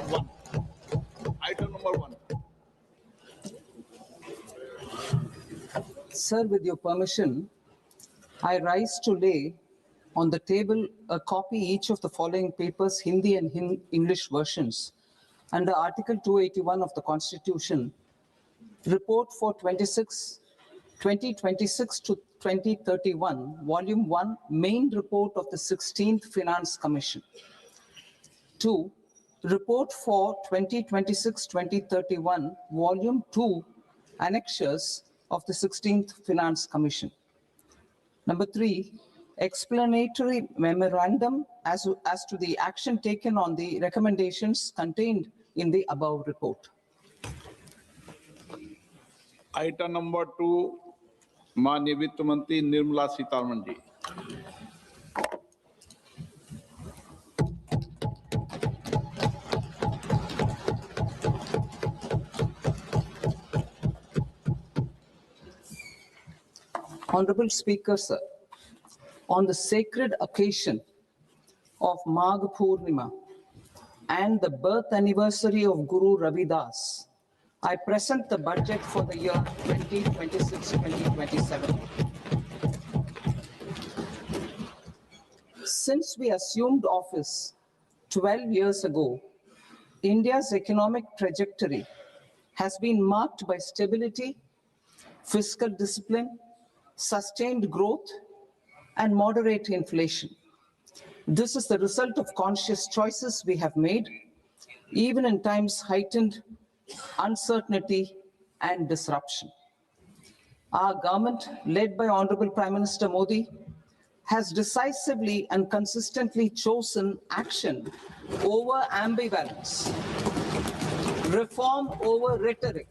one. Item number one. Sir, with your permission, I rise to lay on the table a copy each of the following papers, Hindi and English versions, under Article 281 of the Constitution, Report for 2026 to 2031, Volume 1, Main Report of the 16th Finance Commission. 2. Report for 2026-2031, Volume 2, Annexures of the 16th Finance Commission. Number 3, explanatory memorandum as to the action taken on the recommendations contained in the above report. Item number 2, माननीय वित्त मंत्री Nirmala Sitharaman ji. Honorable Speaker, sir, on the sacred occasion of Magh Purnima and the birth anniversary of Guru Ravidas, I present the budget for the year 2026-2027. Since we assumed office 12 years ago, India's economic trajectory has been marked by stability, fiscal discipline, sustained growth, and moderate inflation. This is the result of conscious choices we have made, even in times heightened uncertainty and disruption. Our government, led by Honorable Prime Minister Modi, has decisively and consistently chosen action over ambivalence, reform over rhetoric,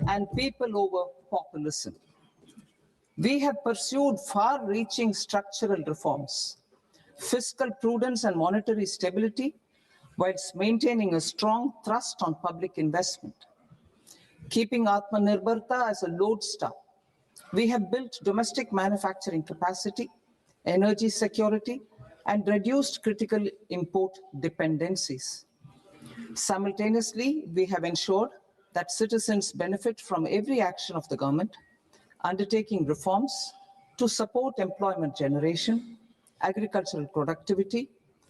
and people over populism. We have pursued far-reaching structural reforms, fiscal prudence and monetary stability, whilst maintaining a strong thrust on public investment. Keeping Atmanirbharta as a lodestar, we have built domestic manufacturing capacity, energy security, and reduced critical import dependencies. Simultaneously, we have ensured that citizens benefit from every action of the government, undertaking reforms to support employment generation, agricultural productivity,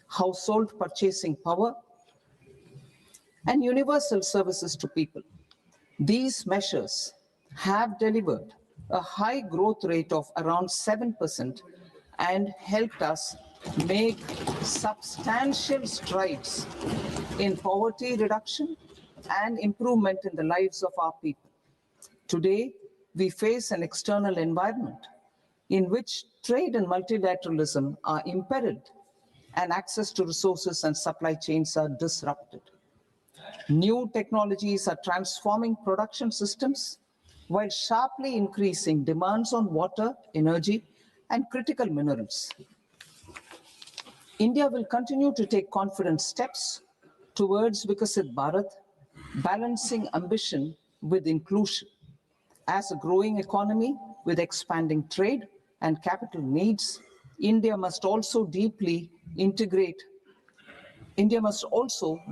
household purchasing power, and universal services to people. These measures have delivered a high growth rate of around 7% and helped us make substantial strides in poverty reduction and improvement in the lives of our people. Today, we face an external environment in which trade and multilateralism are imperiled and access to resources and supply chains are disrupted. New technologies are transforming production systems while sharply increasing demands on water, energy, and critical minerals. India will continue to take confident steps towards Vikasit Bharat, balancing ambition with inclusion. As a growing economy with expanding trade and capital needs, India must also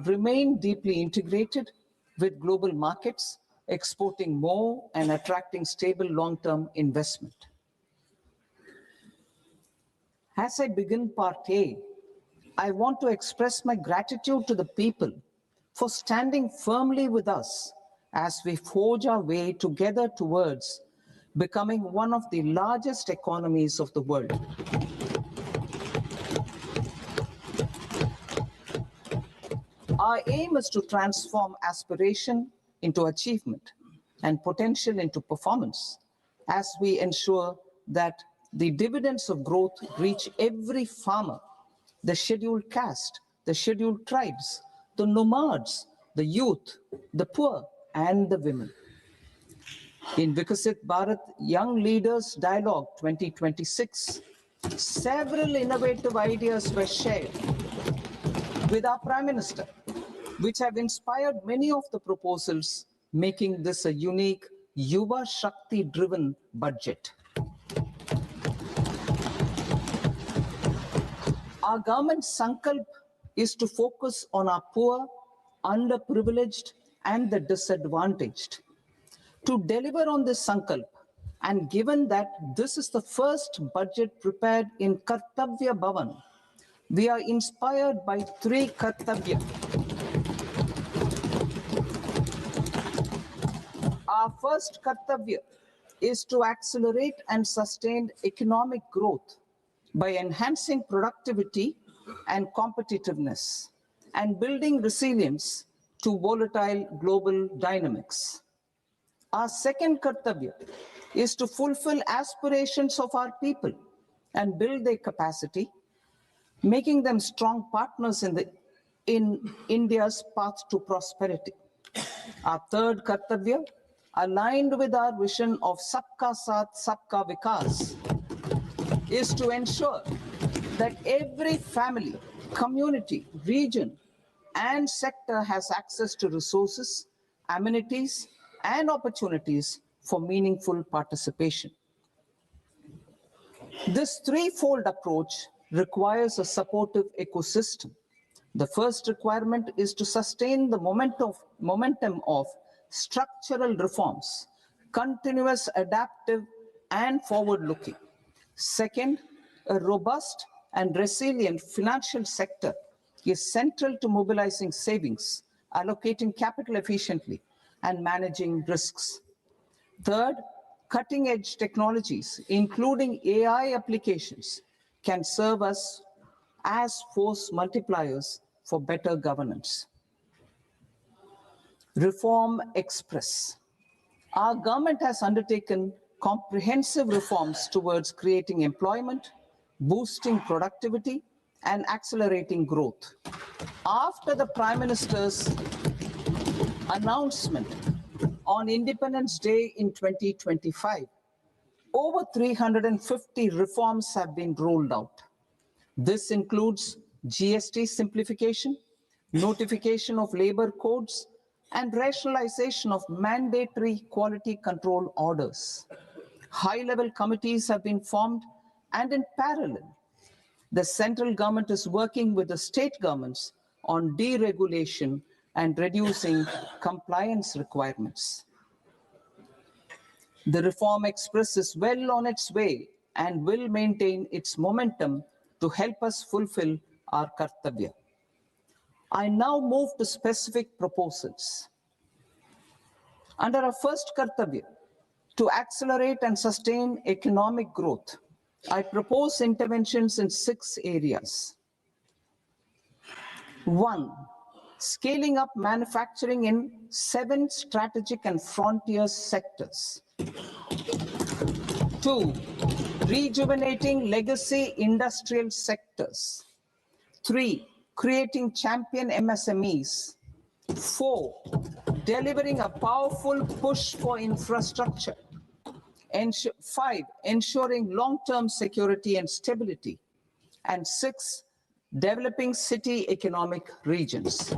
remain deeply integrated with global markets, exporting more and attracting stable long-term investment. As I begin Part A, I want to express my gratitude to the people for standing firmly with us as we forge our way together towards becoming one of the largest economies of the world. Our aim is to transform aspiration into achievement and potential into performance as we ensure that the dividends of growth reach every farmer, the scheduled caste, the scheduled tribes, the nomads, the youth, the poor, and the women. In Vikasit Bharat Young Leaders Dialogue 2026, several innovative ideas were shared with our Prime Minister, which have inspired many of the proposals, making this a unique Yuva Shakti-driven budget. Our government's sankalp is to focus on our poor underprivileged, and the disadvantaged. To deliver on this sankalp, and given that this is the first budget prepared in Kartavya Bhavan, we are inspired by three Kartavya. Our first Kartavya is to accelerate and sustain economic growth by enhancing productivity and competitiveness and building resilience to volatile global dynamics. Our second Kartavya is to fulfill aspirations of our people and build their capacity, making them strong partners in India's path to prosperity. Our third Kartavya, aligned with our vision of Sabka Saath, Sabka Vikas, is to ensure that every family, community, region, and sector has access to resources, amenities, and opportunities for meaningful participation. This threefold approach requires a supportive ecosystem. The first requirement is to sustain the momentum of structural reforms, continuous, adaptive, and forward-looking. Second, a robust and resilient financial sector is central to mobilizing savings, allocating capital efficiently, and managing risks. Third, cutting-edge technologies, including AI applications, can serve us as force multipliers for better governance. Reform Express. Our government has undertaken comprehensive reforms towards creating employment, boosting productivity, and accelerating growth. After the Prime Minister's announcement on Independence Day in 2025, over 350 reforms have been rolled out. This includes GST simplification, notification of labor codes, and rationalization of mandatory quality control orders. High-level committees have been formed, and in parallel, the central government is working with the state governments on deregulation and reducing compliance requirements. The Reform Express is well on its way and will maintain its momentum to help us fulfill our Kartavya. I now move to specific proposals. Under our first Kartavya, to accelerate and sustain economic growth, I propose interventions in 6 areas. 1. Scaling up manufacturing in 7 strategic and frontier sectors. 2. Rejuvenating legacy industrial sectors. 3. Creating champion MSMEs. 4. Delivering a powerful push for infrastructure. 5. Ensuring long-term security and stability. And 6. Developing city economic regions.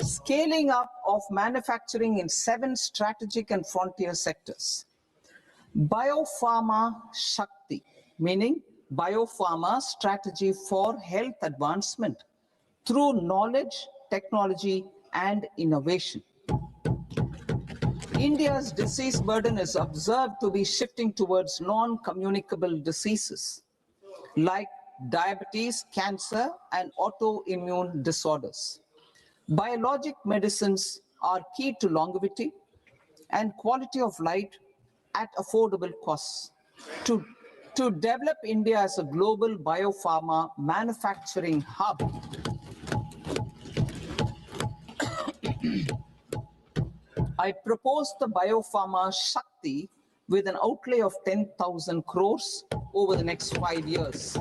Scaling up of manufacturing in 7 strategic and frontier sectors. Biopharma Shakti, meaning biopharma strategy for health advancement through knowledge, technology, and innovation. India's disease burden is observed to be shifting towards non-communicable diseases like diabetes, cancer, and autoimmune disorders. Biologic medicines are key to longevity and quality of life at affordable costs. To develop India as a global biopharma manufacturing hub, I propose the Biopharma Shakti with an outlay of 10,000 crores over the next 5 years.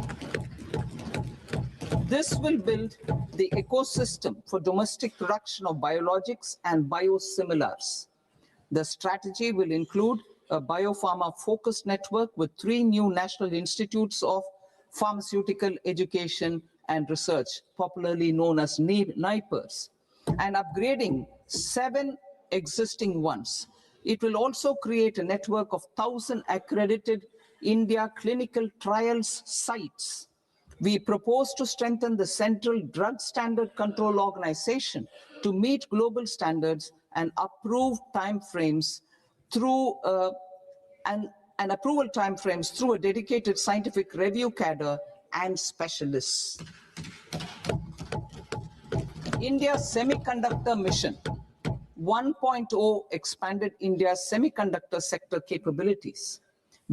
This will build the ecosystem for domestic production of biologics and biosimilars. The strategy will include a biopharma-focused network with 3 new national institutes of pharmaceutical education and research, popularly known as NIPERS, and upgrading 7 existing ones. It will also create a network of 1,000 accredited India clinical trials sites We propose to strengthen the Central Drug Standard Control Organization to meet global standards and approve timeframes through and approval timeframes through a dedicated scientific review cadre and specialists. India's semiconductor mission 1.0 expanded India's semiconductor sector capabilities.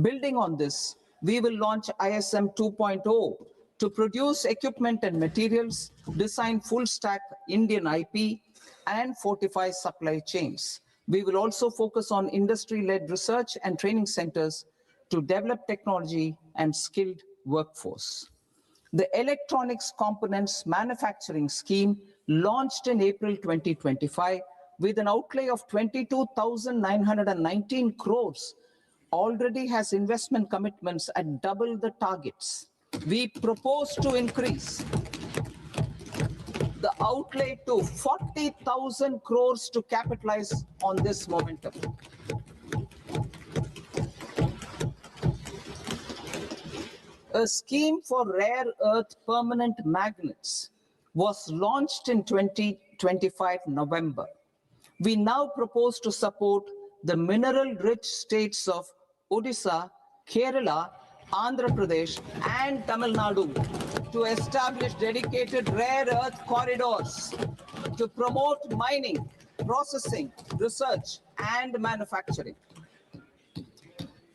Building on this, we will launch ISM 2.0 to produce equipment and materials, design full stack Indian IP, and fortify supply chains. We will also focus on industry-led research and training centers to develop technology and skilled workforce. The Electronics Components Manufacturing Scheme, launched in April 2025 with an outlay of 22,919 crores, already has investment commitments at double the targets. We propose to increase the outlay to 40,000 crores to capitalize on this momentum. A scheme for rare earth permanent magnets was launched in 2025 November. We now propose to support the mineral-rich states of Odisha, Kerala, Andhra Pradesh, and Tamil Nadu to establish dedicated rare earth corridors to promote mining, processing, research, and manufacturing.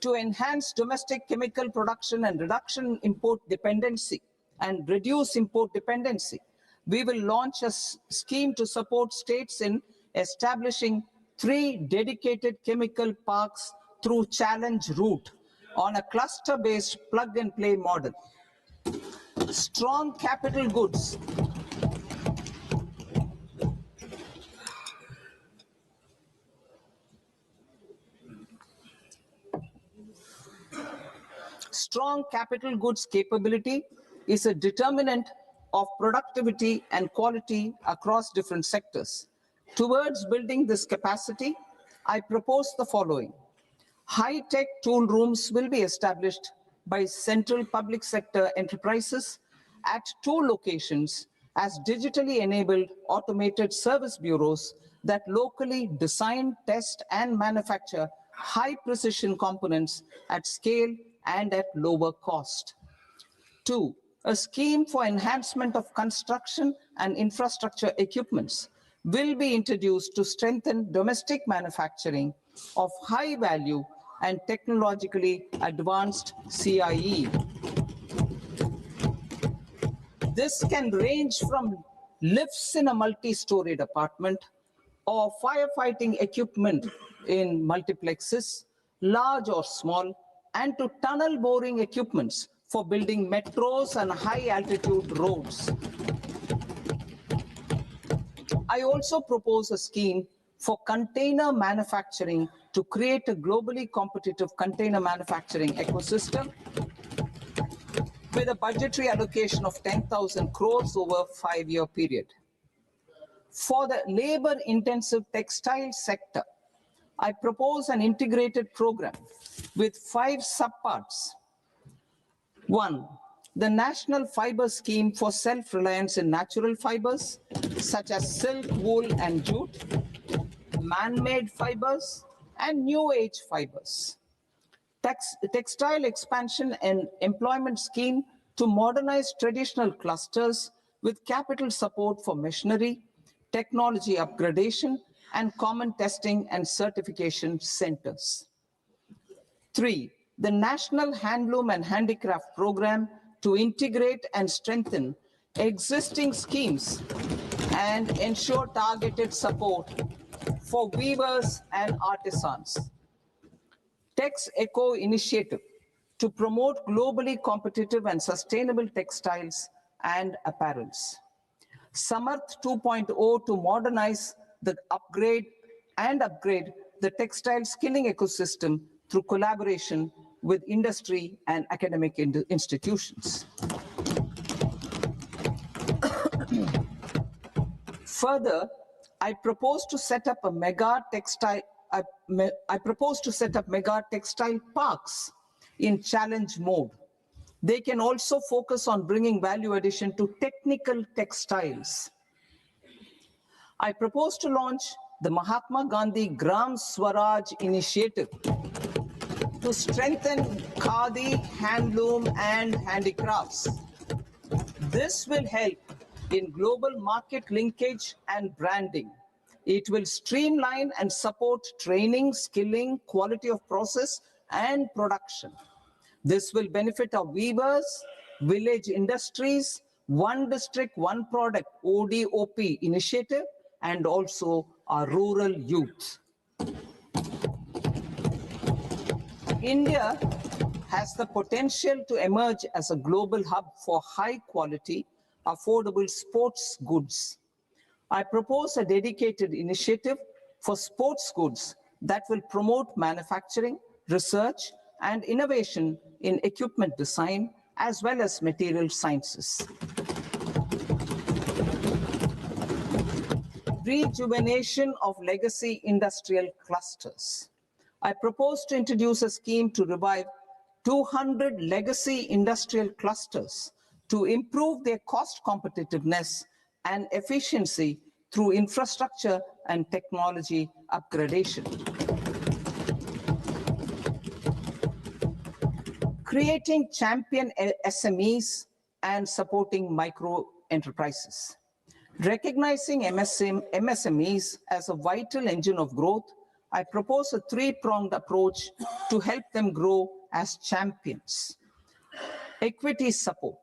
To enhance domestic chemical production and reduction import dependency and reduce import dependency, we will launch a scheme to support states in establishing 3 dedicated chemical parks through challenge route on a cluster-based plug-and-play model. Strong capital goods. Strong capital goods capability is a determinant of productivity and quality across different sectors. Towards building this capacity, I propose the following. High-tech tool rooms will be established by central public sector enterprises at 2 locations as digitally enabled automated service bureaus that locally design, test, and manufacture high-precision components at scale and at lower cost. 2, a scheme for enhancement of construction and infrastructure equipments will be introduced to strengthen domestic manufacturing of high value and technologically advanced CIE. This can range from lifts in a multi-storied apartment or firefighting equipment in multiplexes, large or small, and to tunnel boring equipments for building metros and high-altitude roads. I also propose a scheme for container manufacturing to create a globally competitive container manufacturing ecosystem with a budgetary allocation of 10,000 crores over a 5-year period. For the labor-intensive textile sector, I propose an integrated program with 5 subparts. 1, the National Fiber Scheme for self-reliance in natural fibers, such as silk, wool, and jute, man-made fibers, and new age fibers. Textile expansion and employment scheme to modernize traditional clusters with capital support for machinery, technology upgradation, and common testing and certification centers. 3, the National Handloom and Handicraft Program to integrate and strengthen existing schemes and ensure targeted support for weavers and artisans. Tex Eco initiative to promote globally competitive and sustainable textiles and apparels. Samarth 2.0 to modernize the upgrade the textile skilling ecosystem through collaboration with industry and academic institutions. Further, I propose to set up mega textile parks in challenge mode They can also focus on bringing value addition to technical textiles. I propose to launch the Mahatma Gandhi Gram Swaraj initiative to strengthen khadi, handloom, and handicrafts. This will help in global market linkage and branding. It will streamline and support training, skilling, quality of process, and production. This will benefit our weavers, village industries, one district, one product, ODOP initiative, and also our rural youth. India has the potential to emerge as a global hub for high quality, affordable sports goods. I propose a dedicated initiative for sports goods that will promote manufacturing, research, and innovation in equipment design, as well as material sciences. Rejuvenation of legacy industrial clusters. I propose to introduce a scheme to revive 200 legacy industrial clusters to improve their cost competitiveness and efficiency through infrastructure and technology upgradation. Creating champion SMEs and supporting micro enterprises. Recognizing MSMEs as a vital engine of growth, I propose a three-pronged approach to help them grow as champions. Equity support.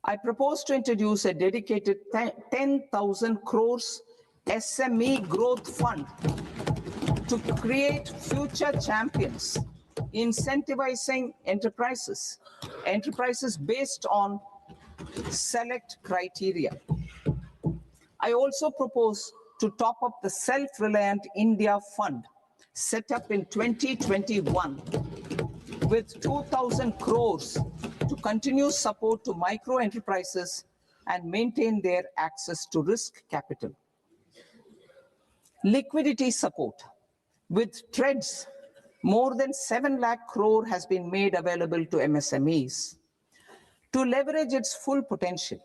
I propose to introduce a dedicated 10,000 crores SME growth fund to create future champions, incentivizing enterprises based on select criteria. I also propose to top up the Self-Reliant India Fund set up in 2021 with 2,000 crores to continue support to micro enterprises and maintain their access to risk capital. Liquidity support. With TREDS, more than 7 lakh crore has been made available to MSMEs. To leverage its full potential,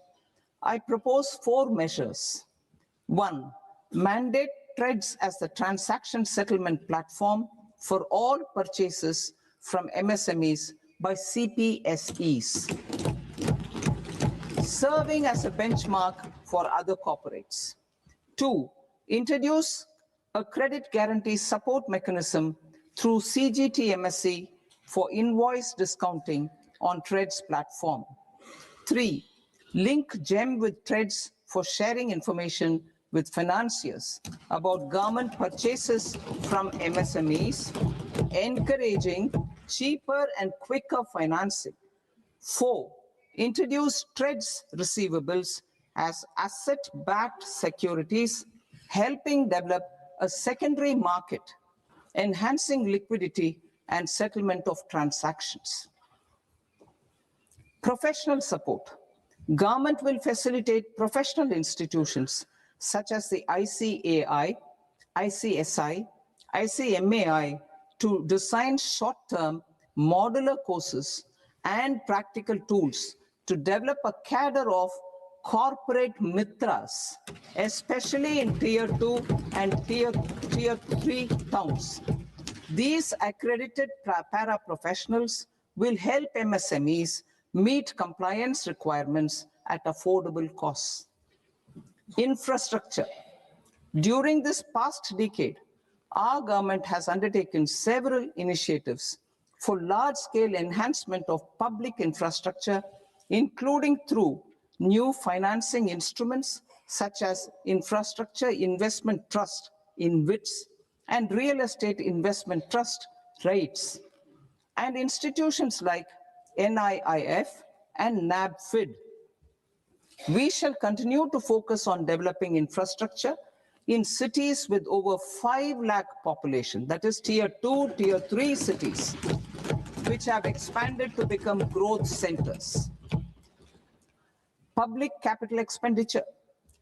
I propose 4 measures. 1, mandate TREDS as the transaction settlement platform for all purchases from MSMEs by CPSEs, serving as a benchmark for other corporates. 2, introduce a credit guarantee support mechanism through CGTMSE for invoice discounting on TREDS platform. 3, link GEM with TREDS for sharing information with financiers about government purchases from MSMEs, encouraging cheaper and quicker financing. 4, introduce TREDS receivables as asset-backed securities, helping develop a secondary market, enhancing liquidity and settlement of transactions. Professional support. Government will facilitate professional institutions such as the ICAI, ICSI, ICMAI to design short-term modular courses and practical tools to develop a cadre of corporate mitras, especially in Tier 2 and Tier 3 towns. These accredited para-professionals will help MSMEs meet compliance requirements at affordable costs. Infrastructure. During this past decade, our government has undertaken several initiatives for large-scale enhancement of public infrastructure, including through new financing instruments such as Infrastructure Investment Trust (InvITs) and Real Estate Investment Trust (REITs), and institutions like NIIF and NABFID. We shall continue to focus on developing infrastructure in cities with over 5 lakh population, that is Tier 2, Tier 3 cities, which have expanded to become growth centers. Public capital expenditure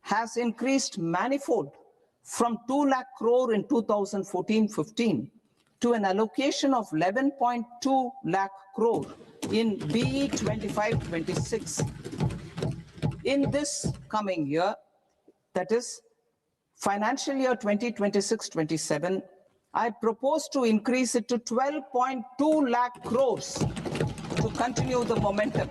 has increased manifold from 2 lakh crore in 2014-15 to an allocation of 11.2 lakh crore in BE 25-26. In this coming year, that is financial year 2026-27, I propose to increase it to 12.2 lakh crores to continue the momentum.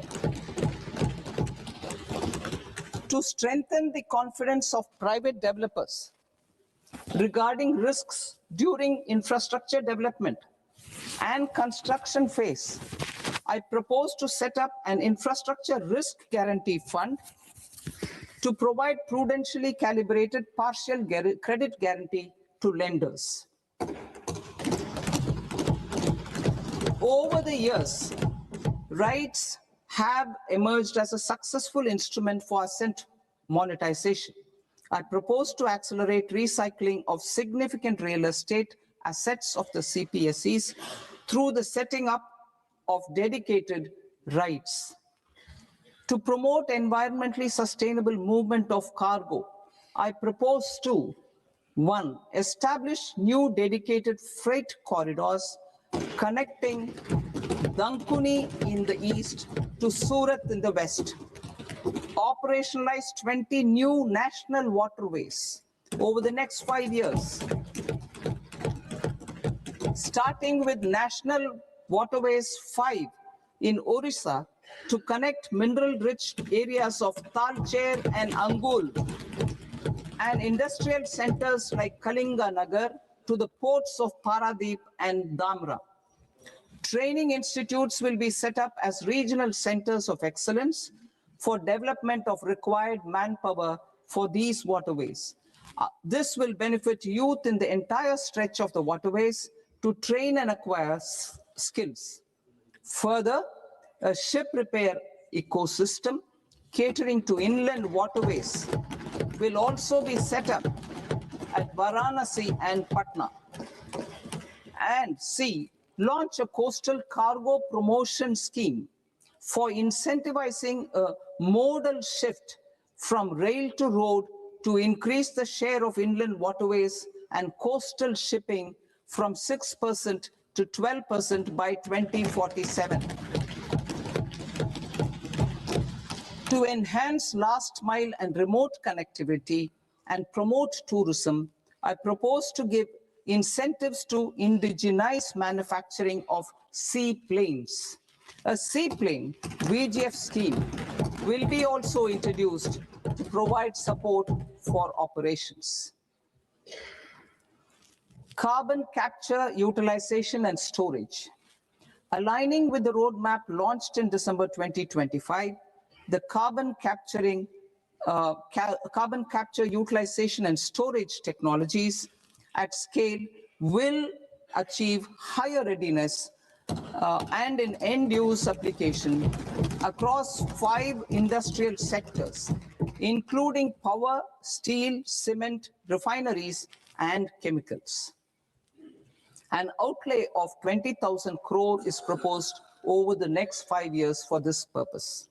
To strengthen the confidence of private developers regarding risks during infrastructure development and construction phase, I propose to set up an infrastructure risk guarantee fund to provide prudentially calibrated partial credit guarantee to lenders. Over the years, RITES have emerged as a successful instrument for asset monetization. I propose to accelerate recycling of significant real estate assets of the CPSEs through the setting up of dedicated RITES. To promote environmentally sustainable movement of cargo, I propose to 1. Establish new dedicated freight corridors connecting Dankuni in the east to Surat in the west. Operationalize 20 new national waterways over the next 5 years, starting with National Waterways 5 in Orissa to connect mineral-rich areas of Talcher and Angul and industrial centers like Kalinga Nagar to the ports of Paradeep and Dhamra. Training institutes will be set up as regional centers of excellence for development of required manpower for these waterways. This will benefit youth in the entire stretch of the waterways to train and acquire skills. Further, a ship repair ecosystem catering to inland waterways will also be set up at Varanasi and Patna. And C, launch a coastal cargo promotion scheme for incentivizing a modal shift from rail to road to increase the share of inland waterways and coastal shipping from 6% to 12% by 2047. To enhance last mile and remote connectivity and promote tourism, I propose to give incentives to indigenize manufacturing of seaplanes. A seaplane VGF scheme will be also introduced to provide support for operations. Carbon capture, utilization, and storage. Aligning with the roadmap launched in December 2025, the carbon capture, utilization, and storage technologies at scale will achieve higher readiness and in end-use application across 5 industrial sectors, including power, steel, cement, refineries, and chemicals. An outlay of 20,000 crore is proposed over the next 5 years for this purpose.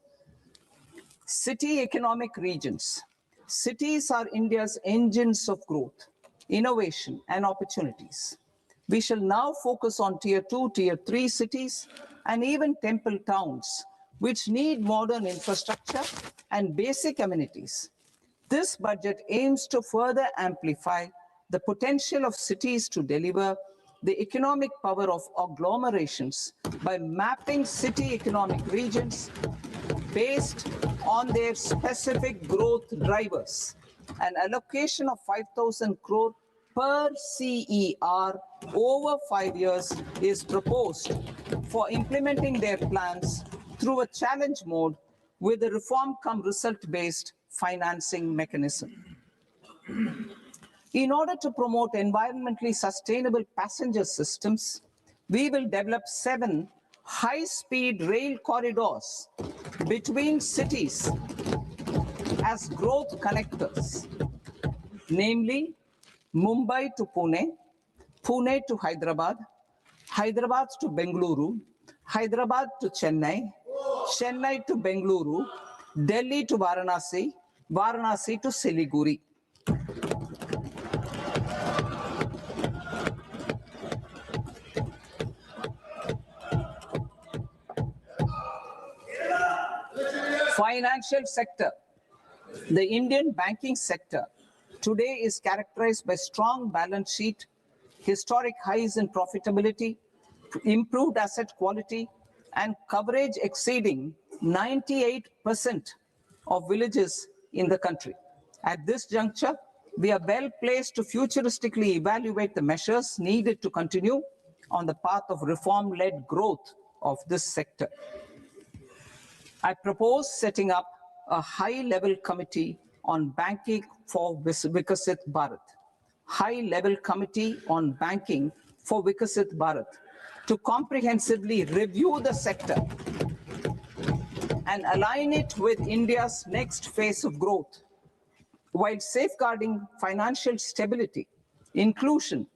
City economic regions. Cities are India's engines of growth, innovation, and opportunities. We shall now focus on Tier 2, Tier 3 cities, and even temple towns, which need modern infrastructure and basic amenities. This budget aims to further amplify the potential of cities to deliver the economic power of agglomerations by mapping city economic regions based on their specific growth drivers. An allocation of 5,000 crore per CER over 5 years is proposed for implementing their plans through a challenge mode with a reform cum result-based financing mechanism. In order to promote environmentally sustainable passenger systems, we will develop 7 high-speed rail corridors between cities as growth connectors, namely Mumbai to Pune, Pune to Hyderabad, Hyderabad to Bengaluru, Hyderabad to Chennai, Chennai to Bengaluru, Delhi to Varanasi, Varanasi to Siliguri. financial sector, the Indian banking sector today is characterized by strong balance sheet, historic highs in profitability, improved asset quality, and coverage exceeding 98% of villages in the country. At this juncture, we are well placed to futuristically evaluate the measures needed to continue on the path of reform-led growth of this sector. I propose setting up a high-level committee on banking for Vikasit Bharat. High-level committee on banking for Vikasit Bharat to comprehensively review the sector and align it with India's next phase of growth, while safeguarding financial stability, inclusion,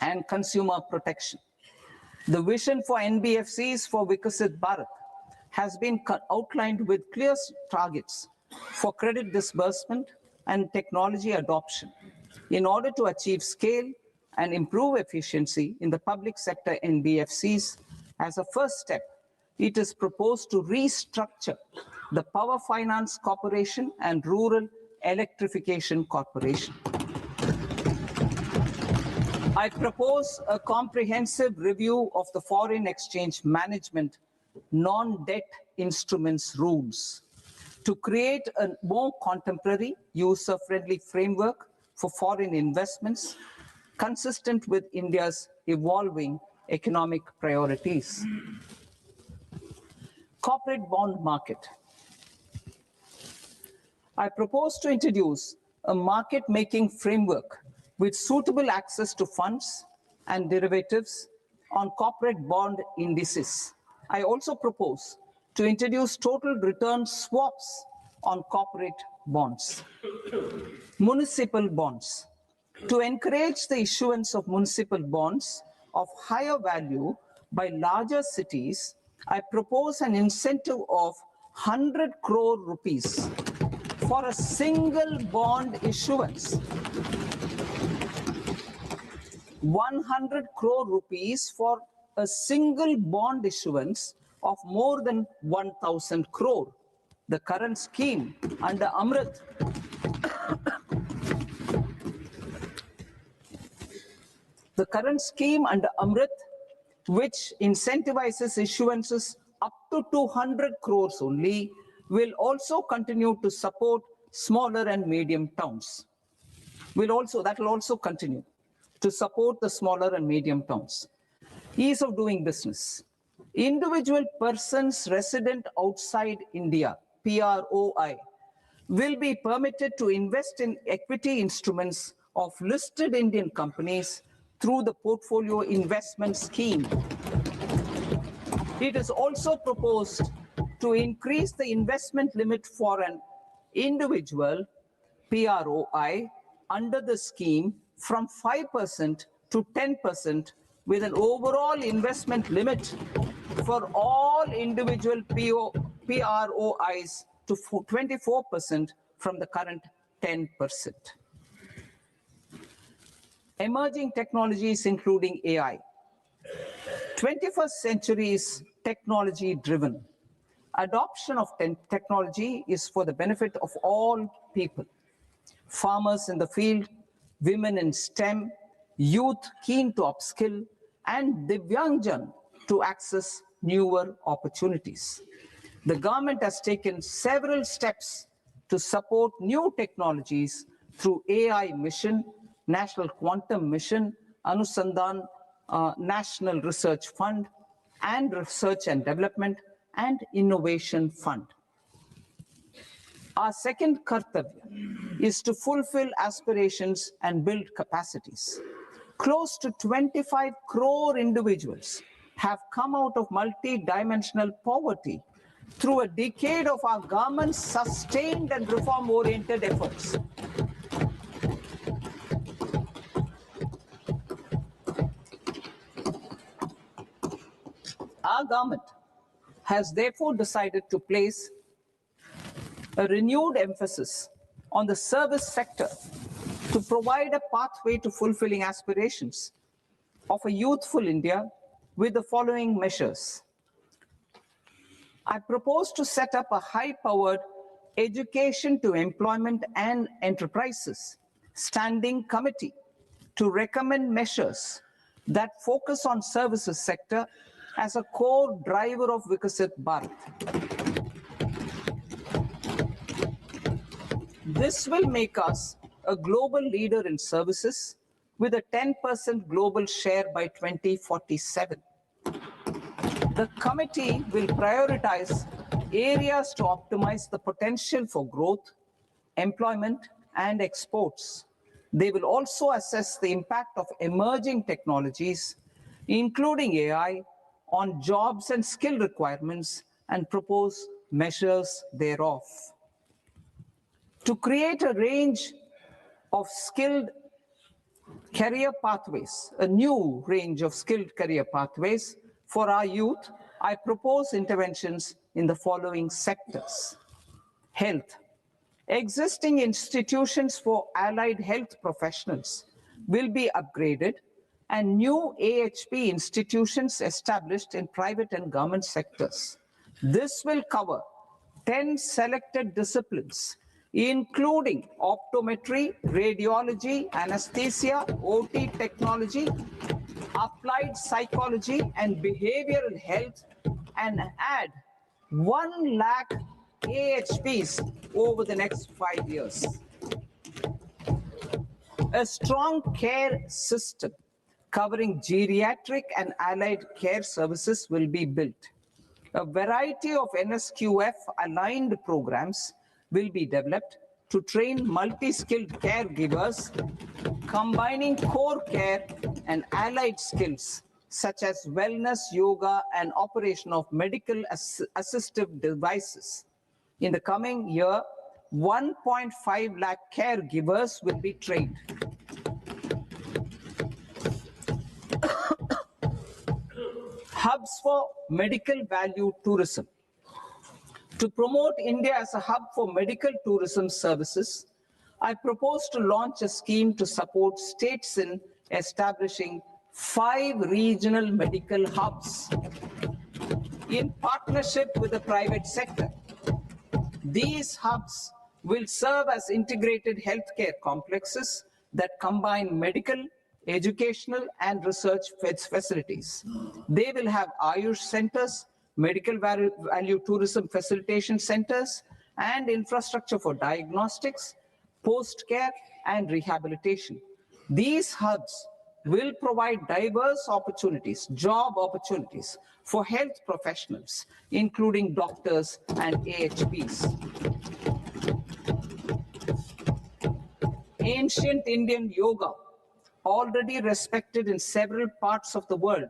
and consumer protection. The vision for NBFCs for Vikasit Bharat has been outlined with clear targets for credit disbursement and technology adoption in order to achieve scale and improve efficiency in the public sector NBFCs. As a first step, it is proposed to restructure the Power Finance Corporation and Rural Electrification Corporation. I propose a comprehensive review of the foreign exchange management non-debt instruments rules to create a more contemporary, user-friendly framework for foreign investments consistent with India's evolving economic priorities. Corporate bond market. I propose to introduce a market-making framework with suitable access to funds and derivatives on corporate bond indices. I also propose to introduce total return swaps on corporate bonds. Municipal bonds. To encourage the issuance of municipal bonds of higher value by larger cities, I propose an incentive of 100 crore rupees for a single bond issuance. 100 crore rupees for a single bond issuance of more than 1,000 crore. The current scheme under Amrit which incentivizes issuances up to 200 crores only, will also continue to support smaller and medium towns. That will also continue to support the smaller and medium towns. Ease of doing business. Individual persons resident outside India, PROI, will be permitted to invest in equity instruments of listed Indian companies through the Portfolio Investment Scheme. It is also proposed to increase the investment limit for an individual PROI under the scheme from 5% to 10%, with an overall investment limit for all individual PROIs to 24% from the current 10%. Emerging technologies including AI. 21st century is technology driven. Adoption of technology is for the benefit of all people. Farmers in the field, women in STEM, youth keen to upskill, and Divyangjan to access newer opportunities. The government has taken several steps to support new technologies through AI Mission, National Quantum Mission, Anusandhan National Research Fund, and Research and Development and Innovation Fund. Our second kartavya is to fulfill aspirations and build capacities. Close to 25 crore individuals have come out of multi-dimensional poverty through a decade of our government's sustained and reform-oriented efforts. Our government has therefore decided to place a renewed emphasis on the service sector to provide a pathway to fulfilling aspirations of a youthful India with the following measures. I propose to set up a high-powered education to employment and enterprises standing committee to recommend measures that focus on services sector as a core driver of Viksit Bharat. This will make us a global leader in services with a 10% global share by 2047. The committee will prioritize areas to optimize the potential for growth, employment, and exports. They will also assess the impact of emerging technologies, including AI, on jobs and skill requirements and propose measures thereof. To create a range of skilled career pathways, a new range of skilled career pathways for our youth, I propose interventions in the following sectors. Health. Existing institutions for allied health professionals will be upgraded and new AHP institutions established in private and government sectors. This will cover 10 selected disciplines, including optometry, radiology, anesthesia, OT technology, applied psychology, and behavioral health, and add 1 lakh AHPs over the next 5 years. A strong care system covering geriatric and allied care services will be built. A variety of NSQF-aligned programs will be developed to train multi-skilled caregivers, combining core care and allied skills such as wellness, yoga, and operation of medical assistive devices. In the coming year, 1.5 lakh caregivers will be trained. Hubs for medical value tourism. To promote India as a hub for medical tourism services, I propose to launch a scheme to support states in establishing 5 regional medical hubs in partnership with the private sector. These hubs will serve as integrated healthcare complexes that combine medical, educational, and research facilities. They will have Ayush centers, medical value tourism facilitation centers, and infrastructure for diagnostics, post-care, and rehabilitation. These hubs will provide diverse opportunities, job opportunities for health professionals, including doctors and AHPs. Ancient Indian yoga, already respected in several parts of the world,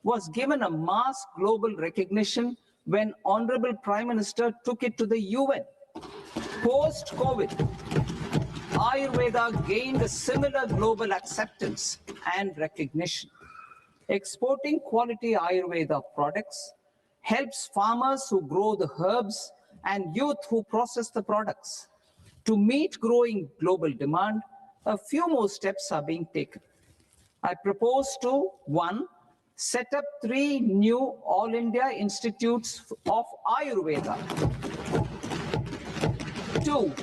was given a mass global recognition when Honorable Prime Minister took it to the UN. Post-COVID, Ayurveda gained a similar global acceptance and recognition. Exporting quality Ayurveda products helps farmers who grow the herbs and youth who process the products. To meet growing global demand, a few more steps are being taken. I propose to, 1, set up 3 new All India Institutes of Ayurveda. 2,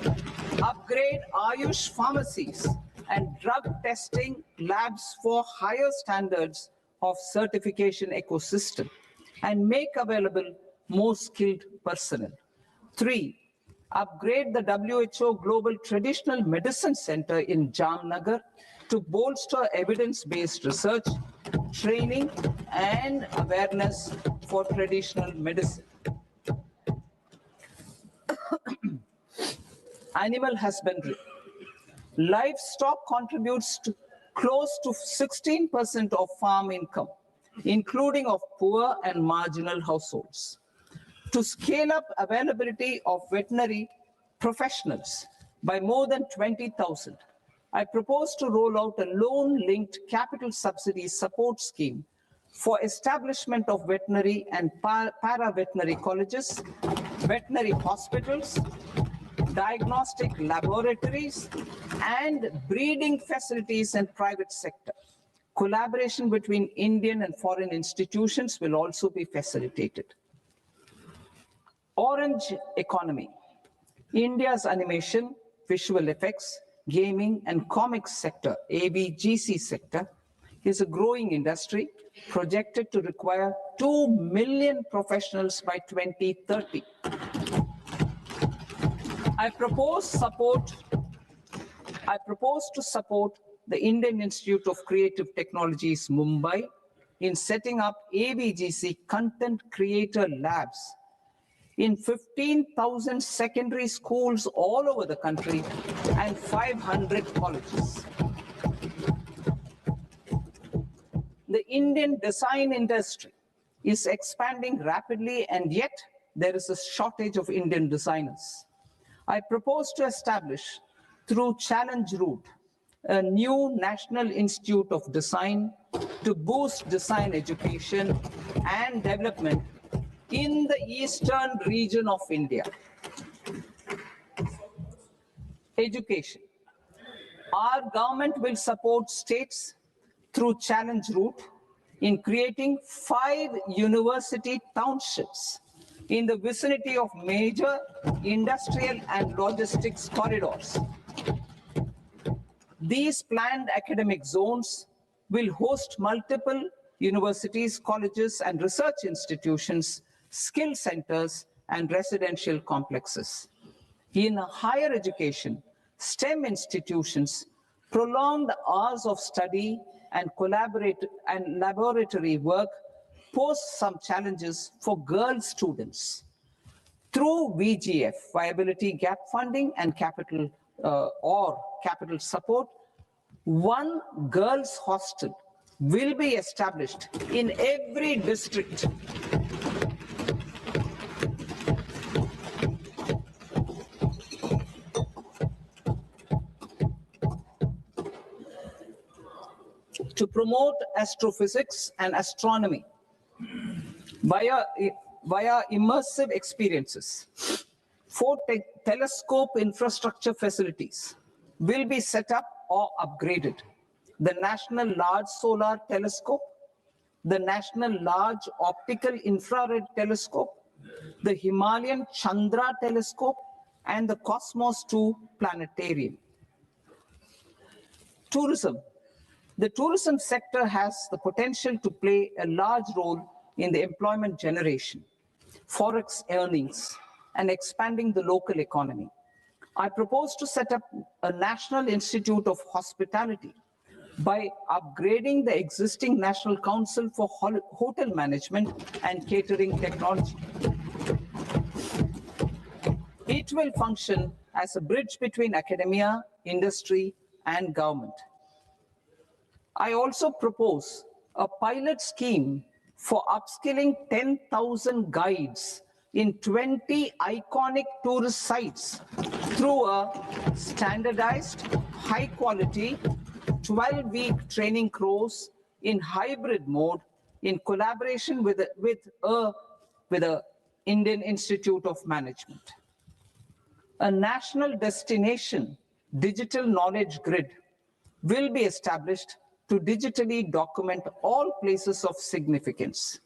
upgrade Ayush pharmacies and drug testing labs for higher standards of certification ecosystem and make available more skilled personnel. 3, upgrade the WHO Global Traditional Medicine Center in Jamnagar to bolster evidence-based research, training, and awareness for traditional medicine. Animal husbandry. Livestock contributes to close to 16% of farm income, including of poor and marginal households. To scale up availability of veterinary professionals by more than 20,000, I propose to roll out a loan-linked capital subsidy support scheme for establishment of veterinary and para-veterinary colleges, veterinary hospitals, diagnostic laboratories, and breeding facilities in private sector. Collaboration between Indian and foreign institutions will also be facilitated. Orange economy. India's animation, visual effects, gaming and comics sector, ABGC sector, is a growing industry projected to require 2 million professionals by 2030. I propose to support the Indian Institute of Creative Technologies, Mumbai, in setting up ABGC content creator labs in 15,000 secondary schools all over the country and 500 colleges. The Indian design industry is expanding rapidly, and yet there is a shortage of Indian designers. I propose to establish, through Challenge Route, a new National Institute of Design to boost design education and development in the eastern region of India. Education. Our government will support states through Challenge Route in creating 5 university townships in the vicinity of major industrial and logistics corridors. These planned academic zones will host multiple universities, colleges, and research institutions, skill centers, and residential complexes. In higher education, STEM institutions, prolonged hours of study and laboratory work pose some challenges for girl students. Through VGF, viability gap funding and capital support, one girls' hostel will be established in every district. To promote astrophysics and astronomy via immersive experiences. 4 telescope infrastructure facilities will be set up or upgraded. The National Large Solar Telescope, the National Large Optical Infrared Telescope, the Himalayan Chandra Telescope, and the Cosmos 2 Planetarium. Tourism. The tourism sector has the potential to play a large role in the employment generation, forex earnings, and expanding the local economy. I propose to set up a National Institute of Hospitality by upgrading the existing National Council for Hotel Management and Catering Technology. It will function as a bridge between academia, industry, and government. I also propose a pilot scheme for upskilling 10,000 guides in 20 iconic tourist sites through a standardized, high-quality, 12-week training course in hybrid mode in collaboration with the Indian Institute of Management. A national destination digital knowledge grid will be established to digitally document all places of significance,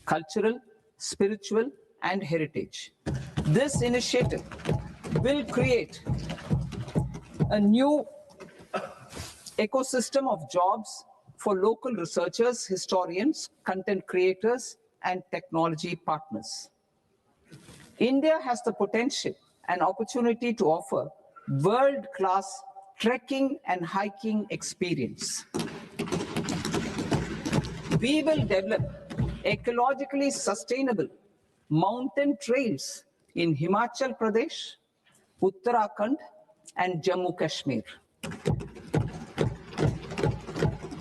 cultural, spiritual, and heritage. This initiative will create a new ecosystem of jobs for local researchers, historians, content creators, and technology partners. India has the potential and opportunity to offer world-class trekking and hiking experience. We will develop ecologically sustainable mountain trails in Himachal Pradesh, Uttarakhand, and Jammu Kashmir.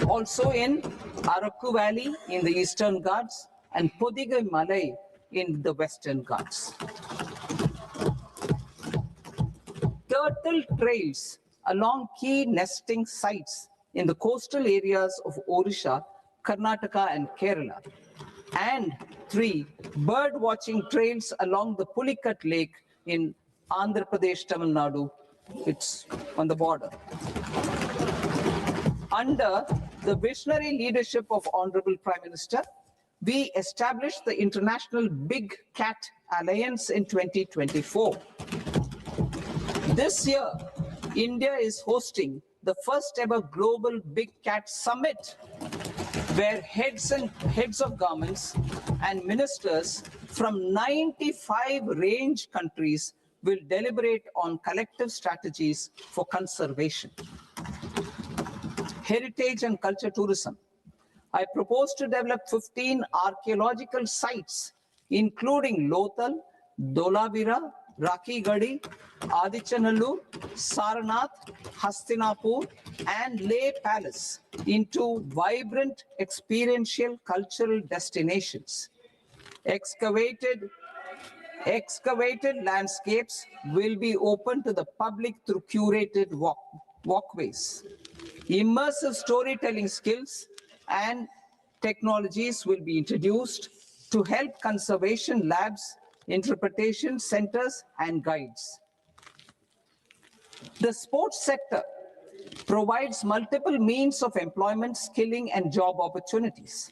Also in Araku Valley in the Eastern Ghats and Podigai Malai in the Western Ghats. Turtle trails along key nesting sites in the coastal areas of Odisha, Karnataka, and Kerala. And 3 bird watching trails along the Pulikat Lake in Andhra Pradesh, Tamil Nadu. It's on the border. Under the visionary leadership of Honorable Prime Minister, we established the International Big Cat Alliance in 2024. This year, India is hosting the first ever Global Big Cat Summit, where heads of governments and ministers from 95 range countries will deliberate on collective strategies for conservation. Heritage and culture tourism. I propose to develop 15 archaeological sites, including Lothal, Dholavira, Rakhigarhi, Adichanallur, Sarnath, Hastinapur, and Leh Palace into vibrant experiential cultural destinations. Excavated landscapes will be open to the public through curated walkways. Immersive storytelling skills and technologies will be introduced to help conservation labs, interpretation centers, and guides. The sports sector provides multiple means of employment, skilling, and job opportunities.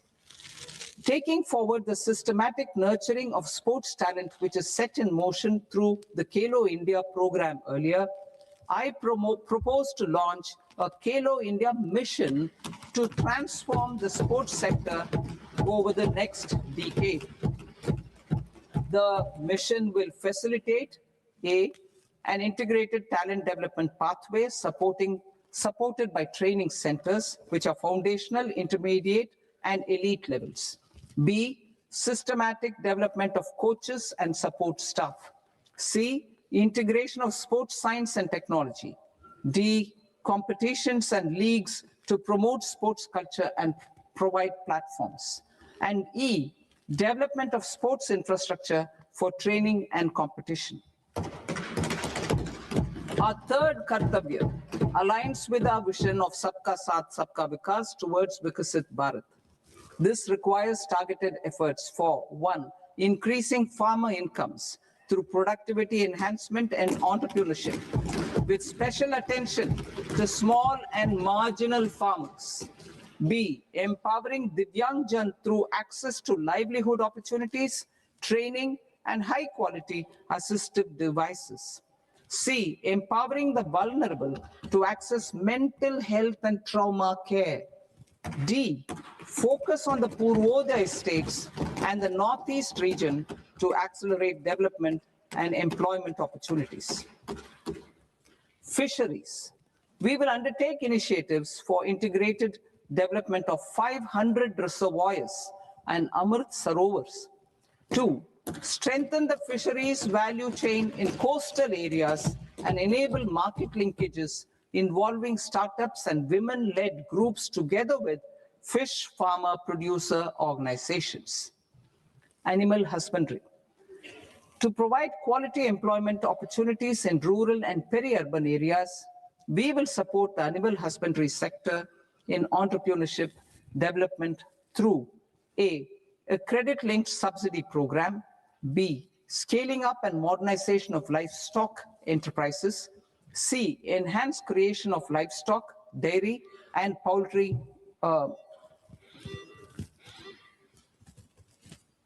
Taking forward the systematic nurturing of sports talent, which is set in motion through the Khelo India program earlier, I propose to launch a Khelo India mission to transform the sports sector over the next decade. The mission will facilitate an integrated talent development pathway supported by training centers, which are foundational, intermediate, and elite levels. B, systematic development of coaches and support staff. C, integration of sports science and technology. D, competitions and leagues to promote sports culture and provide platforms. And E, development of sports infrastructure for training and competition. Our third Kartavya aligns with our vision of Sabka Saath, Sabka Vikas towards Vikasit Bharat. This requires targeted efforts for 1, increasing farmer incomes through productivity enhancement and entrepreneurship, with special attention to small and marginal farmers. B, empowering Divyangjan through access to livelihood opportunities, training, and high-quality assistive devices. C, empowering the vulnerable to access mental health and trauma care. D, focus on the Purvodaya states and the Northeast region to accelerate development and employment opportunities. Fisheries. We will undertake initiatives for integrated development of 500 reservoirs and Amrit Sarovars. 2, strengthen the fisheries value chain in coastal areas and enable market linkages involving startups and women-led groups together with fish farmer producer organizations. Animal husbandry. To provide quality employment opportunities in rural and peri-urban areas, we will support the animal husbandry sector in entrepreneurship development through A, credit-linked subsidy program, B, scaling up and modernization of livestock enterprises, C, enhanced creation of livestock, dairy, and poultry,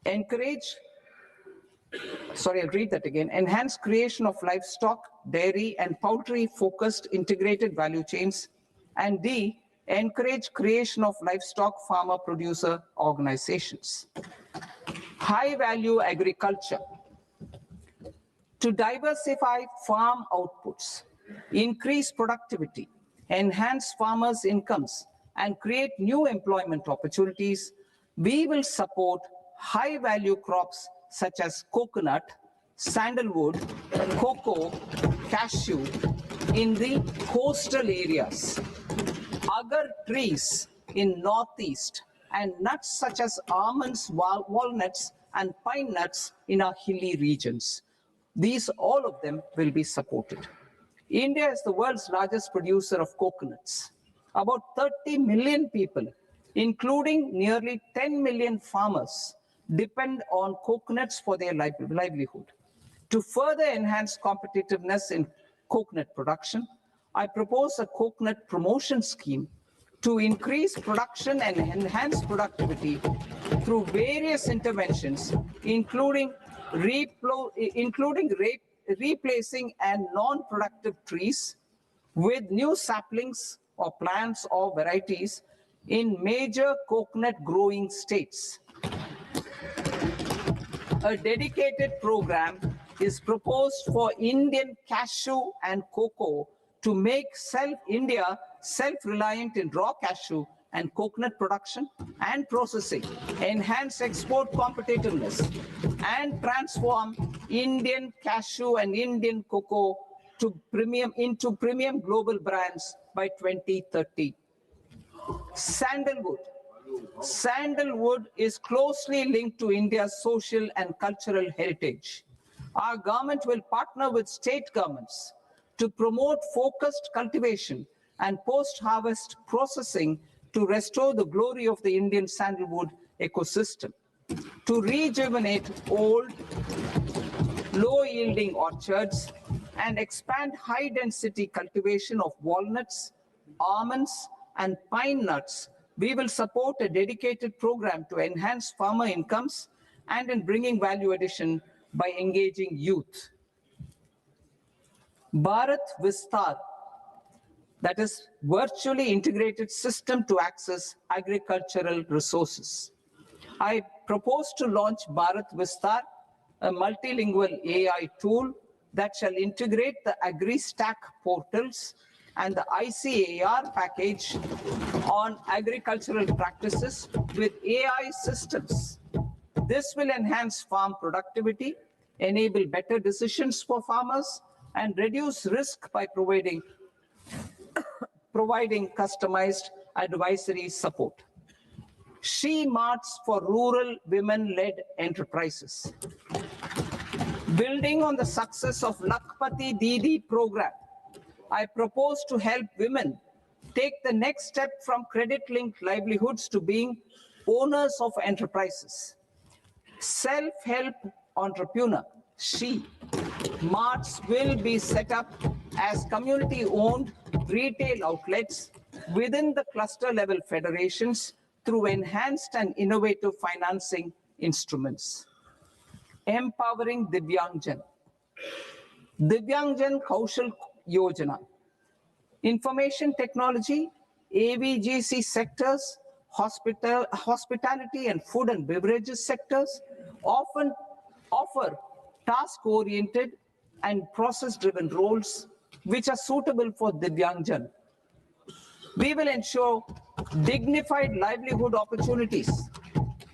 enhanced creation of livestock, dairy, and poultry-focused integrated value chains, and D, encourage creation of livestock farmer producer organizations. High-value agriculture. To diversify farm outputs, increase productivity, enhance farmers' incomes, and create new employment opportunities, we will support high-value crops such as coconut, sandalwood, cocoa, cashew in the coastal areas, agar trees in Northeast, and nuts such as almonds, walnuts, and pine nuts in our hilly regions. These, all of them, will be supported. India is the world's largest producer of coconuts. About 30 million people, including nearly 10 million farmers, depend on coconuts for their livelihood. To further enhance competitiveness in coconut production, I propose a coconut promotion scheme to increase production and enhance productivity through various interventions, including including replacing and non-productive trees with new saplings or plants or varieties in major coconut growing states. A dedicated program is proposed for Indian cashew and cocoa to make India self-reliant in raw cashew and coconut production and processing, enhance export competitiveness, and transform Indian cashew and Indian cocoa into premium global brands by 2030. Sandalwood. Sandalwood is closely linked to India's social and cultural heritage. Our government will partner with state governments to promote focused cultivation and post-harvest processing to restore the glory of the Indian sandalwood ecosystem, to rejuvenate old, low-yielding orchards, and expand high-density cultivation of walnuts, almonds, and pine nuts. We will support a dedicated program to enhance farmer incomes and in bringing value addition by engaging youth. Bharat Vistar, that is virtually integrated system to access agricultural resources. I propose to launch Bharat Vistar, a multilingual AI tool that shall integrate the AgriStack portals and the ICAR package on agricultural practices with AI systems. This will enhance farm productivity, enable better decisions for farmers, and reduce risk by providing customized advisory support. She Marts for rural women-led enterprises. Building on the success of Lakpati Didi program, I propose to help women take the next step from credit-linked livelihoods to being owners of enterprises. Self-help entrepreneur, She Marts will be set up as community-owned retail outlets within the cluster-level federations through enhanced and innovative financing instruments. Empowering Divyangjan. Divyangjan Kaushal Yojana. Information technology, AVGC sectors, hospitality and food and beverages sectors often offer task-oriented and process-driven roles which are suitable for Divyangjan. We will ensure dignified livelihood opportunities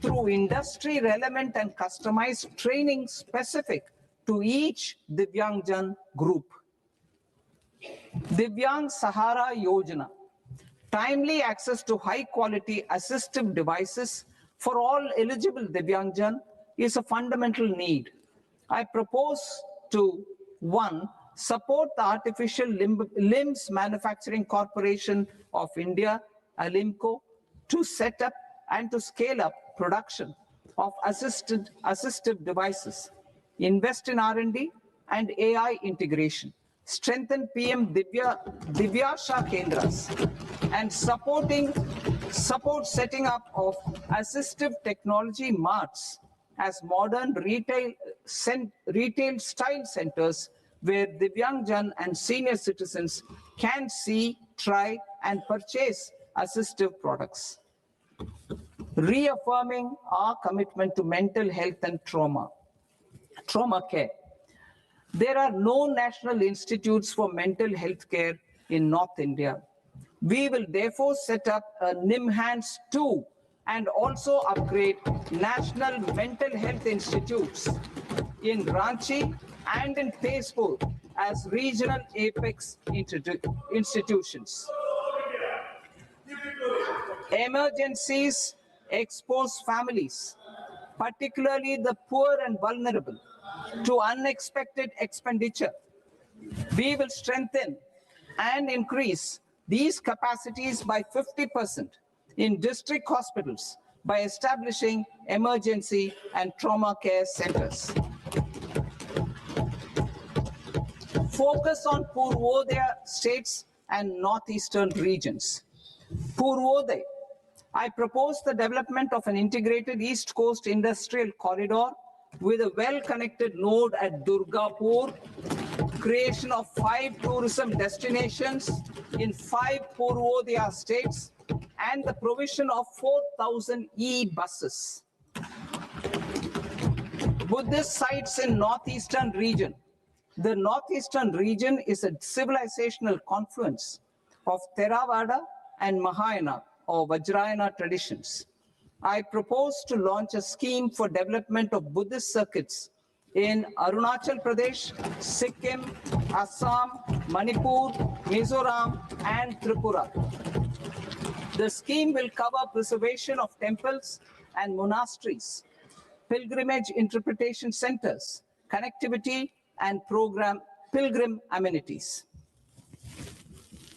through industry-relevant and customized training specific to each Divyangjan group. Divyang Sahara Yojana. Timely access to high-quality assistive devices for all eligible Divyangjan is a fundamental need. I propose to, 1, support the Artificial Limbs Manufacturing Corporation of India, Alimco, to set up and to scale up production of assistive devices, invest in R&D and AI integration, strengthen PM Divyasha Kendras, and support setting up of assistive technology marts as modern retail style centers where Divyangjan and senior citizens can see, try, and purchase assistive products. Reaffirming our commitment to mental health and trauma care. There are no national institutes for mental health care in North India. We will therefore set up a NIMHANS 2 and also upgrade national mental health institutes in Ranchi and in Tezpur as regional apex institutions. Emergencies expose families, particularly the poor and vulnerable, to unexpected expenditure. We will strengthen and increase these capacities by 50% in district hospitals by establishing emergency and trauma care centers. Focus on Purvodaya states and northeastern regions. Purvodaya. I propose the development of an integrated East Coast industrial corridor with a well-connected node at Durgapur, creation of 5 tourism destinations in 5 Purvodaya states, and the provision of 4,000 e-buses. Buddhist sites in northeastern region. The northeastern region is a civilizational confluence of Theravada and Mahayana or Vajrayana traditions. I propose to launch a scheme for development of Buddhist circuits in Arunachal Pradesh, Sikkim, Assam, Manipur, Mizoram, and Tripura. The scheme will cover preservation of temples and monasteries, pilgrimage interpretation centers, connectivity, and pilgrim amenities.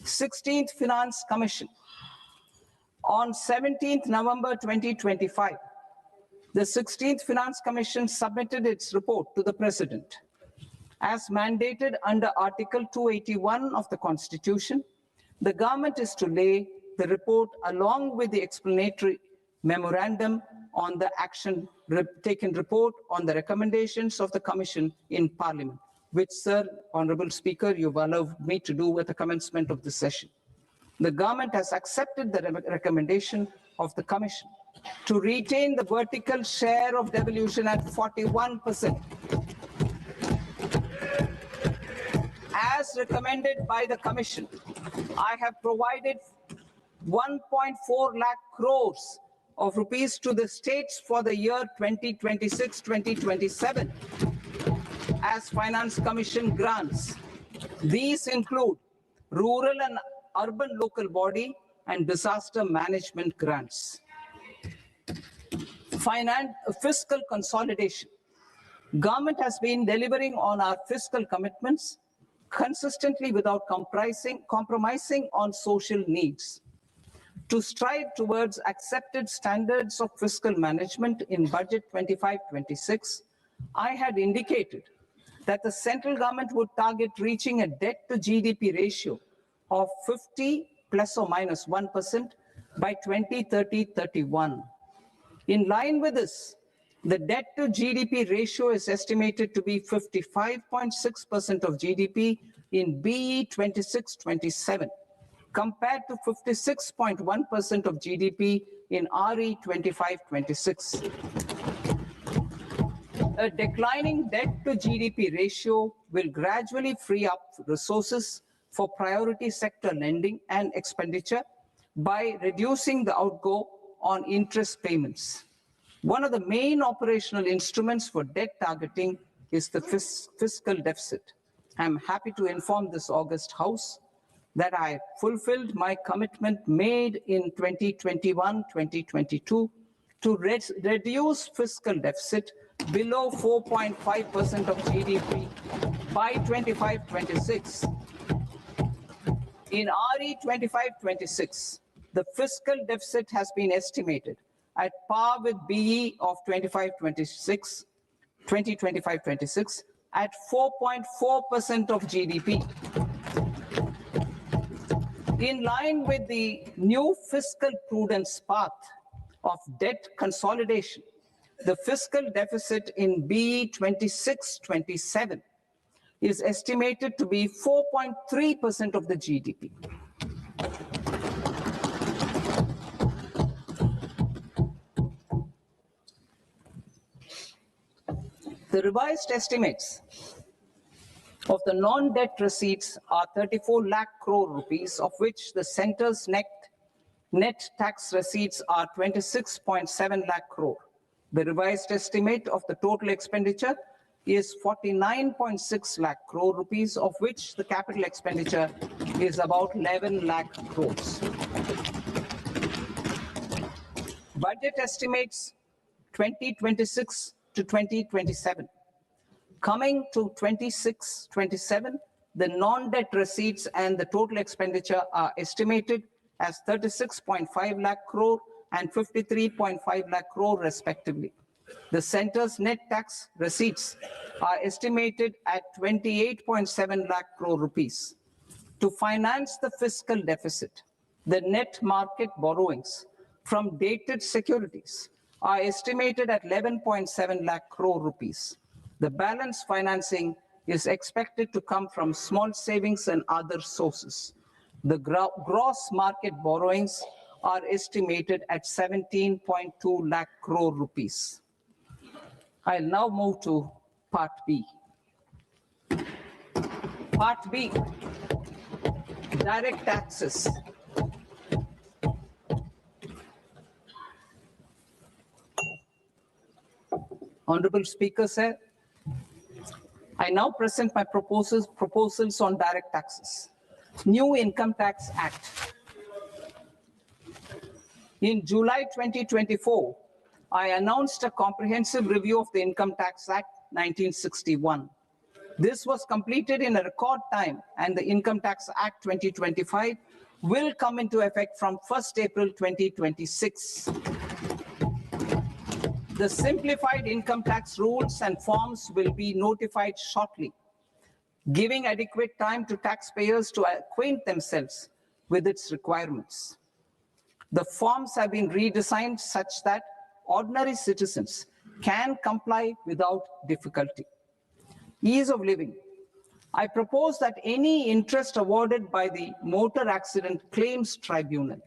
16th Finance Commission. On 17th November 2025, the 16th Finance Commission submitted its report to the President. As mandated under Article 281 of the Constitution, the government is to lay the report along with the explanatory memorandum on the action taken report on the recommendations of the Commission in Parliament, which, Sir, Honorable Speaker, you've allowed me to do at the commencement of this session. The government has accepted the recommendation of the Commission to retain the vertical share of devolution at 41%. As recommended by the Commission, I have provided 1.4 lakh crores of rupees to the states for the year 2026-2027 as Finance Commission grants. These include rural and urban local body and disaster management grants. Fiscal consolidation. Government has been delivering on our fiscal commitments consistently without compromising on social needs. To strive towards accepted standards of fiscal management in Budget 25-26, I had indicated that the central government would target reaching a debt to GDP ratio of 50 plus or minus 1% by 2030-31. In line with this, the debt to GDP ratio is estimated to be 55.6% of GDP in BE 26-27, compared to 56.1% of GDP in RE 25-26. A declining debt to GDP ratio will gradually free up resources for priority sector lending and expenditure by reducing the outgo on interest payments. One of the main operational instruments for debt targeting is the fiscal deficit. I'm happy to inform this August House that I fulfilled my commitment made in 2021-2022 to reduce fiscal deficit below 4.5% of GDP by 25-26. In RE 25-26, the fiscal deficit has been estimated at par with BE of 2025-26 at 4.4% of GDP. In line with the new fiscal prudence path of debt consolidation, the fiscal deficit in BE 26-27 is estimated to be 4.3% of the GDP. The revised estimates of the non-debt receipts are 34 lakh crore rupees, of which the center's net tax receipts are 26.7 lakh crore. The revised estimate of the total expenditure is 49.6 lakh crore rupees, of which the capital expenditure is about 11 lakh crores. Budget estimates 2026 to 2027. Coming to 26-27, the non-debt receipts and the total expenditure are estimated as 36.5 lakh crore and 53.5 lakh crore respectively. The center's net tax receipts are estimated at 28.7 lakh crore rupees. To finance the fiscal deficit, the net market borrowings from dated securities are estimated at 11.7 lakh crore rupees. The balance financing is expected to come from small savings and other sources. The gross market borrowings are estimated at 17.2 lakh crore rupees. I'll now move to Part B. Part B, direct taxes. Honorable Speaker, sir, I now present my proposals on direct taxes. New Income Tax Act. In July 2024, I announced a comprehensive review of the Income Tax Act 1961. This was completed in a record time, and the Income Tax Act 2025 will come into effect from 1st April 2026. The simplified income tax rules and forms will be notified shortly, giving adequate time to taxpayers to acquaint themselves with its requirements. The forms have been redesigned such that ordinary citizens can comply without difficulty. Ease of living. I propose that any interest awarded by the Motor Accident Claims Tribunal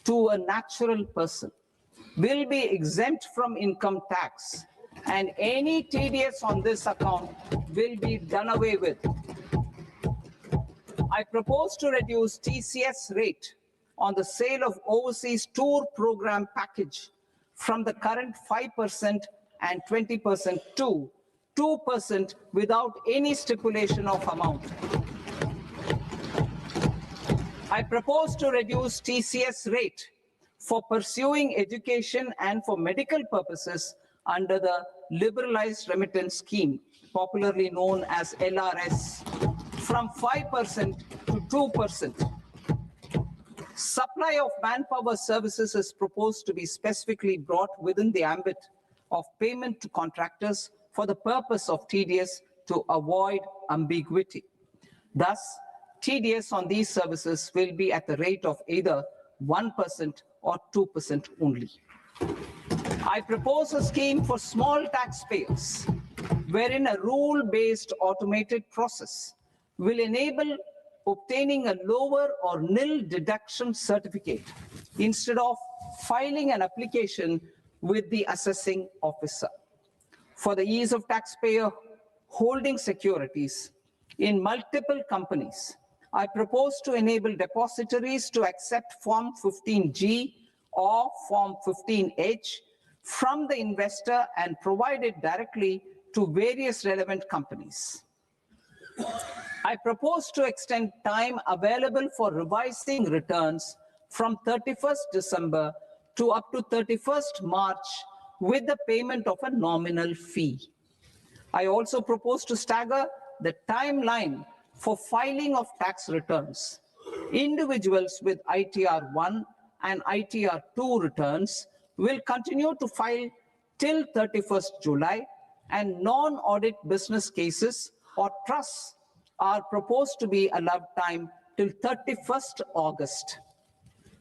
to a natural person will be exempt from income tax, and any TDS on this account will be done away with. I propose to reduce TCS rate on the sale of overseas tour program package from the current 5% and 20% to 2% without any stipulation of amount. I propose to reduce TCS rate for pursuing education and for medical purposes under the Liberalized Remittance Scheme, popularly known as LRS, from 5% to 2%. Supply of manpower services is proposed to be specifically brought within the ambit of payment to contractors for the purpose of TDS to avoid ambiguity. Thus, TDS on these services will be at the rate of either 1% or 2% only. I propose a scheme for small taxpayers, wherein a rule-based automated process will enable obtaining a lower or nil deduction certificate instead of filing an application with the assessing officer. For the ease of taxpayer holding securities in multiple companies, I propose to enable depositories to accept Form 15G or Form 15H from the investor and provide it directly to various relevant companies. I propose to extend time available for revising returns from 31st December to up to 31st March with the payment of a nominal fee. I also propose to stagger the timeline for filing of tax returns. Individuals with ITR 1 and ITR 2 returns will continue to file till 31st July, and non-audit business cases or trusts are proposed to be allowed time till 31st August.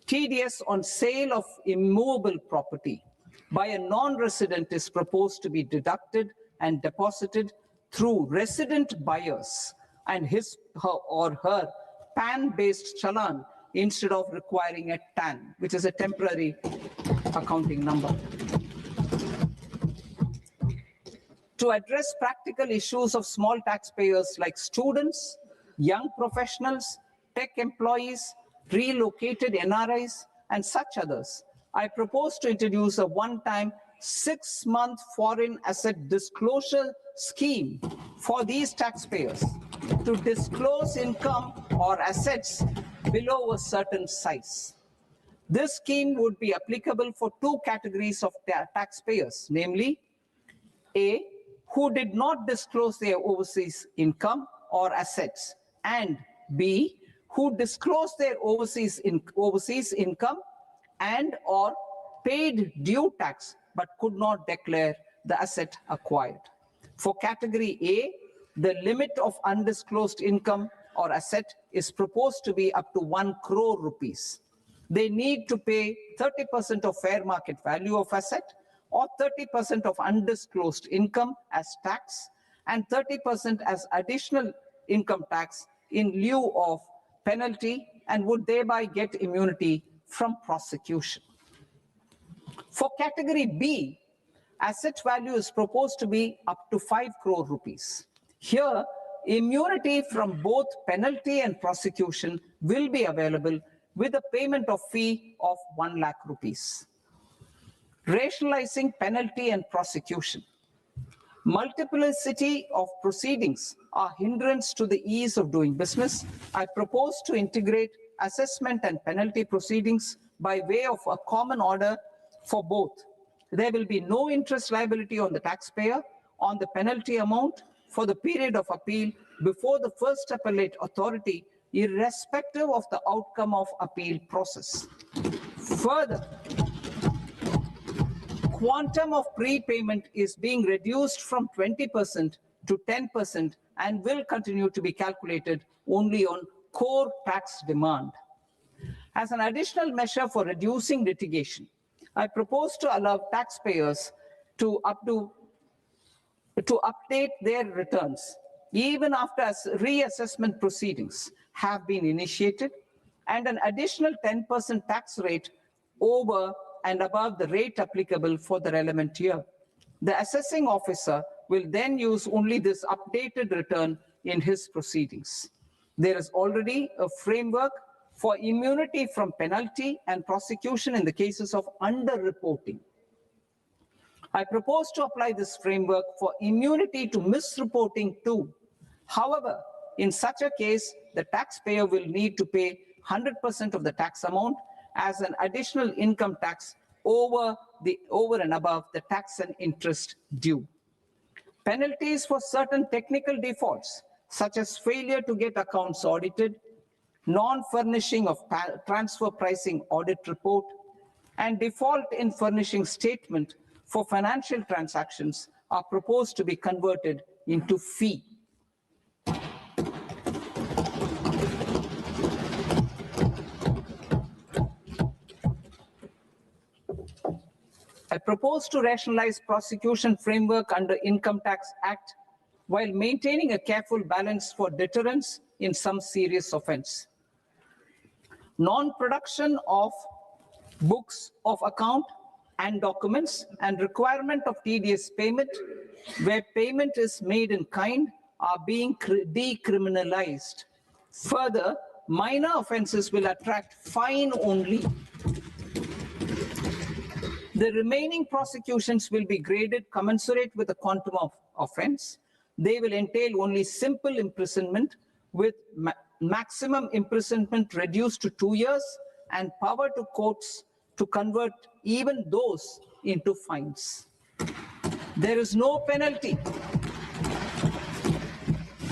TDS on sale of immovable property by a non-resident is proposed to be deducted and deposited through resident buyers and his or her PAN-based challan instead of requiring a TAN, which is a temporary accounting number. To address practical issues of small taxpayers like students, young professionals, tech employees, relocated NRIs, and such others, I propose to introduce a one-time 6-month foreign asset disclosure scheme for these taxpayers to disclose income or assets below a certain size. This scheme would be applicable for 2 categories of taxpayers, namely A, who did not disclose their overseas income or assets, and B, who disclosed their overseas income and or paid due tax but could not declare the asset acquired. For category A, the limit of undisclosed income or asset is proposed to be up to 1 crore rupees. They need to pay 30% of fair market value of asset or 30% of undisclosed income as tax and 30% as additional income tax in lieu of penalty, and would thereby get immunity from prosecution. For category B, asset value is proposed to be up to 5 crore rupees. Here, immunity from both penalty and prosecution will be available with a payment of fee of 1 lakh rupees. Rationalizing penalty and prosecution. Multiplicity of proceedings are hindrance to the ease of doing business. I propose to integrate assessment and penalty proceedings by way of a common order for both. There will be no interest liability on the taxpayer on the penalty amount for the period of appeal before the first appellate authority, irrespective of the outcome of appeal process. Further, quantum of prepayment is being reduced from 20% to 10% and will continue to be calculated only on core tax demand. As an additional measure for reducing litigation, I propose to allow taxpayers to update their returns even after reassessment proceedings have been initiated, and an additional 10% tax rate over and above the rate applicable for the relevant year. The assessing officer will then use only this updated return in his proceedings. There is already a framework for immunity from penalty and prosecution in the cases of underreporting. I propose to apply this framework for immunity to misreporting too. However, in such a case, the taxpayer will need to pay 100% of the tax amount as an additional income tax over and above the tax and interest due. Penalties for certain technical defaults, such as failure to get accounts audited, non-furnishing of transfer pricing audit report, and default in furnishing statement for financial transactions are proposed to be converted into fee. I propose to rationalize prosecution framework under Income Tax Act while maintaining a careful balance for deterrence in some serious offense. Non-production of books of account and documents and requirement of TDS payment where payment is made in kind are being decriminalized. Further, minor offenses will attract fine only. The remaining prosecutions will be graded commensurate with the quantum of offense. They will entail only simple imprisonment with maximum imprisonment reduced to 2 years and power to courts to convert even those into fines. There is no penalty.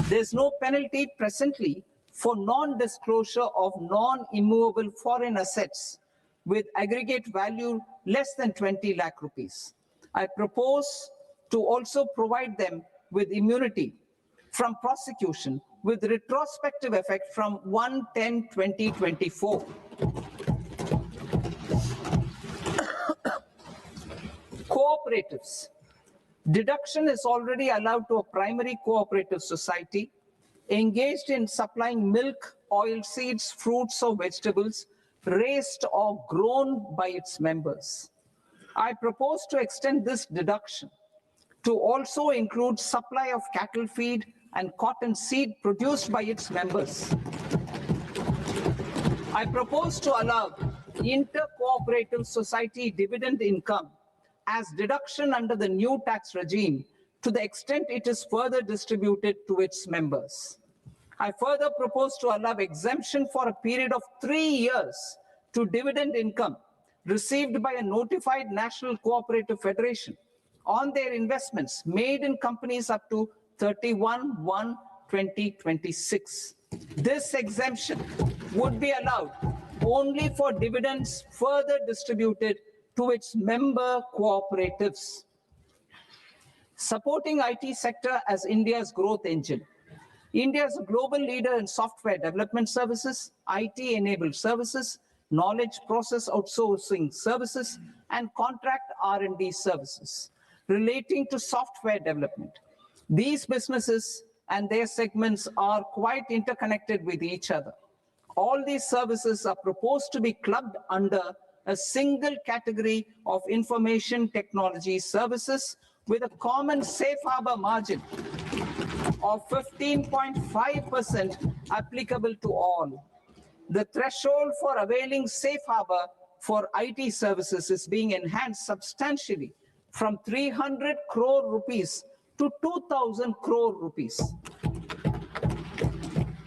There's no penalty presently for non-disclosure of non-immovable foreign assets with aggregate value less than 20 lakh rupees. I propose to also provide them with immunity from prosecution with retrospective effect from 1/10/2024. Cooperatives. Deduction is already allowed to a primary cooperative society engaged in supplying milk, oilseeds, fruits or vegetables raised or grown by its members. I propose to extend this deduction to also include supply of cattle feed and cotton seed produced by its members. I propose to allow inter-cooperative society dividend income as deduction under the new tax regime to the extent it is further distributed to its members. I further propose to allow exemption for a period of 3 years to dividend income received by a notified national cooperative federation on their investments made in companies up to 31/1/2026. This exemption would be allowed only for dividends further distributed to its member cooperatives. Supporting IT sector as India's growth engine. India is a global leader in software development services, IT-enabled services, knowledge process outsourcing services, and contract R&D services relating to software development. These businesses and their segments are quite interconnected with each other. All these services are proposed to be clubbed under a single category of information technology services with a common safe harbor margin of 15.5% applicable to all. The threshold for availing safe harbor for IT services is being enhanced substantially from 300 crore rupees to 2,000 crore rupees.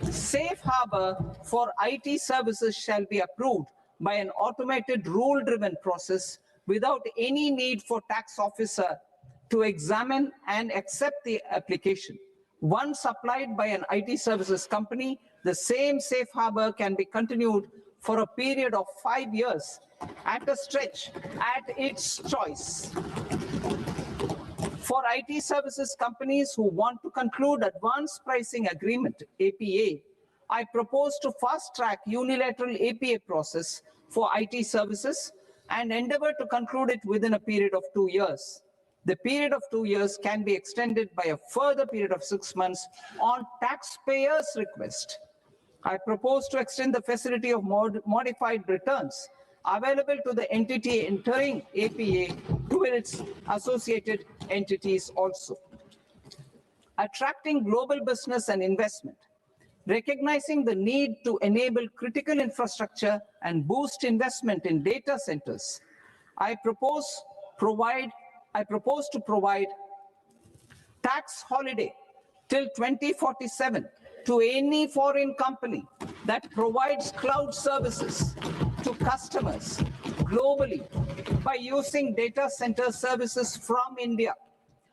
Safe harbor for IT services shall be approved by an automated rule-driven process without any need for tax officer to examine and accept the application. Once applied by an IT services company, the same safe harbor can be continued for a period of 5 years at a stretch at its choice. For IT services companies who want to conclude advanced pricing agreement, APA, I propose to fast-track unilateral APA process for IT services and endeavor to conclude it within a period of 2 years. The period of 2 years can be extended by a further period of 6 months on taxpayers' request. I propose to extend the facility of modified returns available to the entity entering APA to its associated entities also. Attracting global business and investment. Recognizing the need to enable critical infrastructure and boost investment in data centers, I propose to provide tax holiday till 2047 to any foreign company that provides cloud services to customers globally by using data center services from India.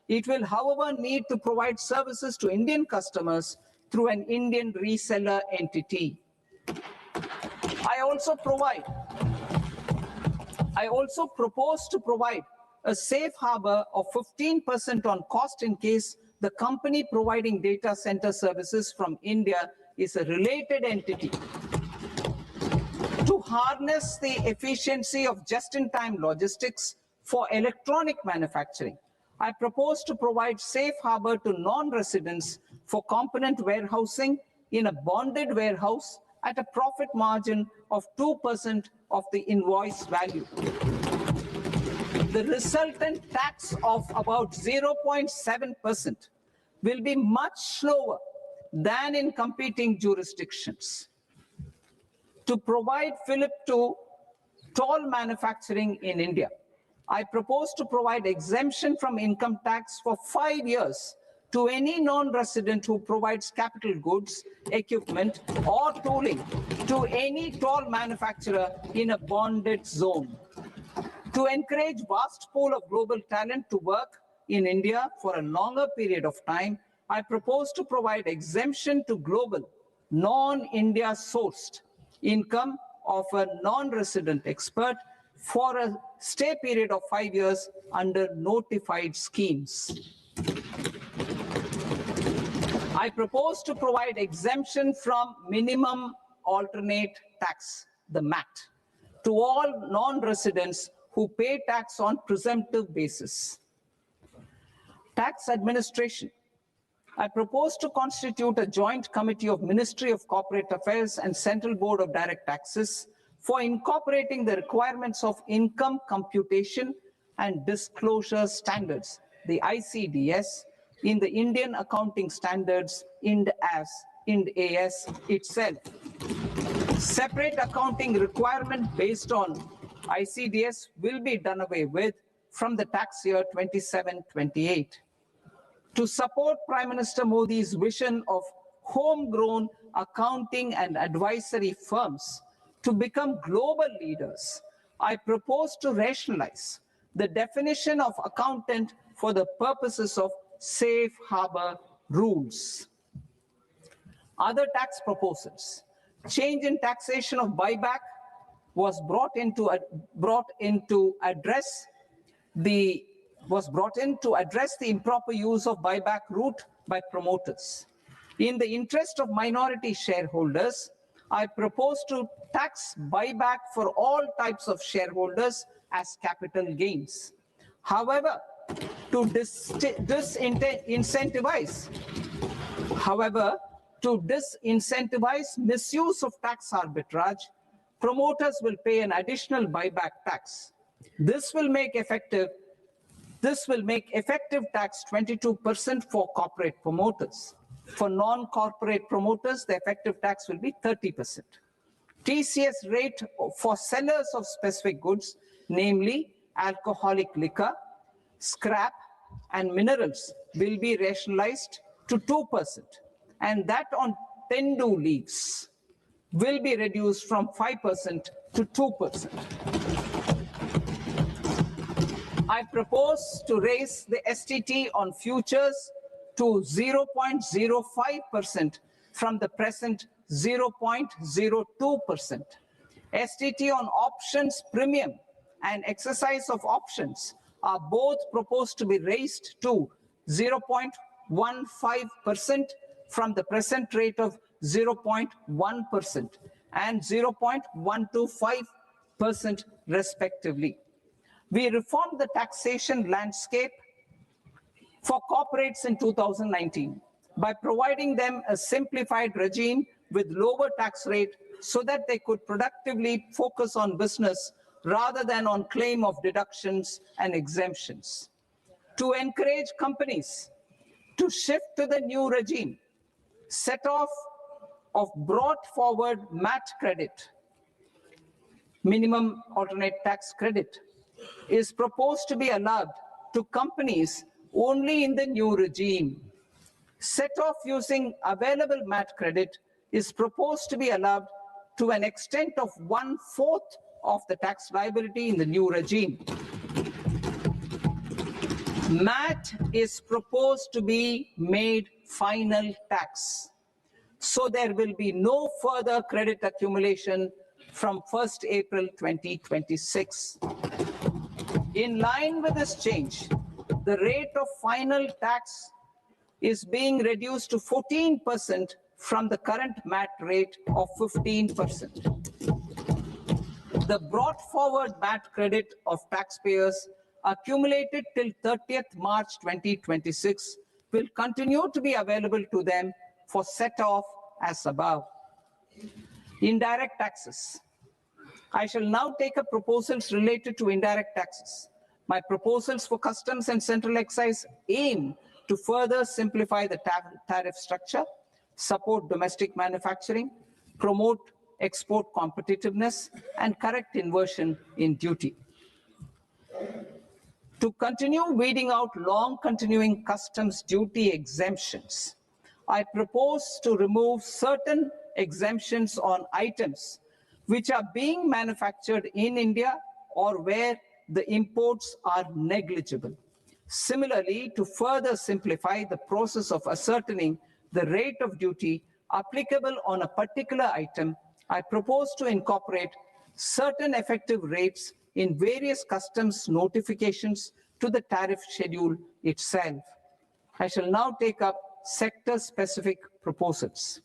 It will, however, need to provide services to Indian customers through an Indian reseller entity. I also propose to provide a safe harbor of 15% on cost in case the company providing data center services from India is a related entity. To harness the efficiency of just-in-time logistics for electronic manufacturing, I propose to provide safe harbor to non-residents for component warehousing in a bonded warehouse at a profit margin of 2% of the invoice value. The resultant tax of about 0.7% will be much lower than in competing jurisdictions. To provide fillip to toll manufacturing in India, I propose to provide exemption from income tax for 5 years to any non-resident who provides capital goods, equipment, or tooling to any toll manufacturer in a bonded zone. To encourage vast pool of global talent to work in India for a longer period of time, I propose to provide exemption to global, non-India sourced income of a non-resident expert for a stay period of 5 years under notified schemes. I propose to provide exemption from minimum alternate tax, the MAT, to all non-residents who pay tax on presumptive basis. Tax administration. I propose to constitute a joint committee of Ministry of Corporate Affairs and Central Board of Direct Taxes for incorporating the requirements of income computation and disclosure standards, the ICDS, in the Indian Accounting Standards, IND AS itself. Separate accounting requirement based on ICDS will be done away with from the tax year 27-28. To support Prime Minister Modi's vision of homegrown accounting and advisory firms to become global leaders, I propose to rationalize the definition of accountant for the purposes of safe harbor rules. Other tax proposals. Change in taxation of buyback was brought in to address the improper use of buyback route by promoters. In the interest of minority shareholders, I propose to tax buyback for all types of shareholders as capital gains. However, to disincentivize misuse of tax arbitrage, promoters will pay an additional buyback tax. This will make effective tax 22% for corporate promoters. For non-corporate promoters, the effective tax will be 30%. TCS rate for sellers of specific goods, namely alcoholic liquor, scrap, and minerals, will be rationalized to 2%, and that on Tendu leaves will be reduced from 5% to 2%. I propose to raise the STT on futures to 0.05% from the present 0.02%. STT on options premium and exercise of options are both proposed to be raised to 0.15% from the present rate of 0.1% and 0.125% respectively. We reformed the taxation landscape for corporates in 2019 by providing them a simplified regime with lower tax rate so that they could productively focus on business rather than on claim of deductions and exemptions. To encourage companies to shift to the new regime, set off of brought forward MAT credit, minimum alternate tax credit, is proposed to be allowed to companies only in the new regime. Set off using available MAT credit is proposed to be allowed to an extent of 1/4 of the tax liability in the new regime. MAT is proposed to be made final tax, so there will be no further credit accumulation from 1st April 2026. In line with this change, the rate of final tax is being reduced to 14% from the current MAT rate of 15%. The brought forward MAT credit of taxpayers accumulated till 30th March 2026 will continue to be available to them for set off as above. Indirect taxes. I shall now take up proposals related to indirect taxes. My proposals for customs and central excise aim to further simplify the tariff structure, support domestic manufacturing, promote export competitiveness, and correct inversion in duty. To continue weeding out long continuing customs duty exemptions, I propose to remove certain exemptions on items which are being manufactured in India or where the imports are negligible. Similarly, to further simplify the process of ascertaining the rate of duty applicable on a particular item, I propose to incorporate certain effective rates in various customs notifications to the tariff schedule itself. I shall now take up sector-specific proposals.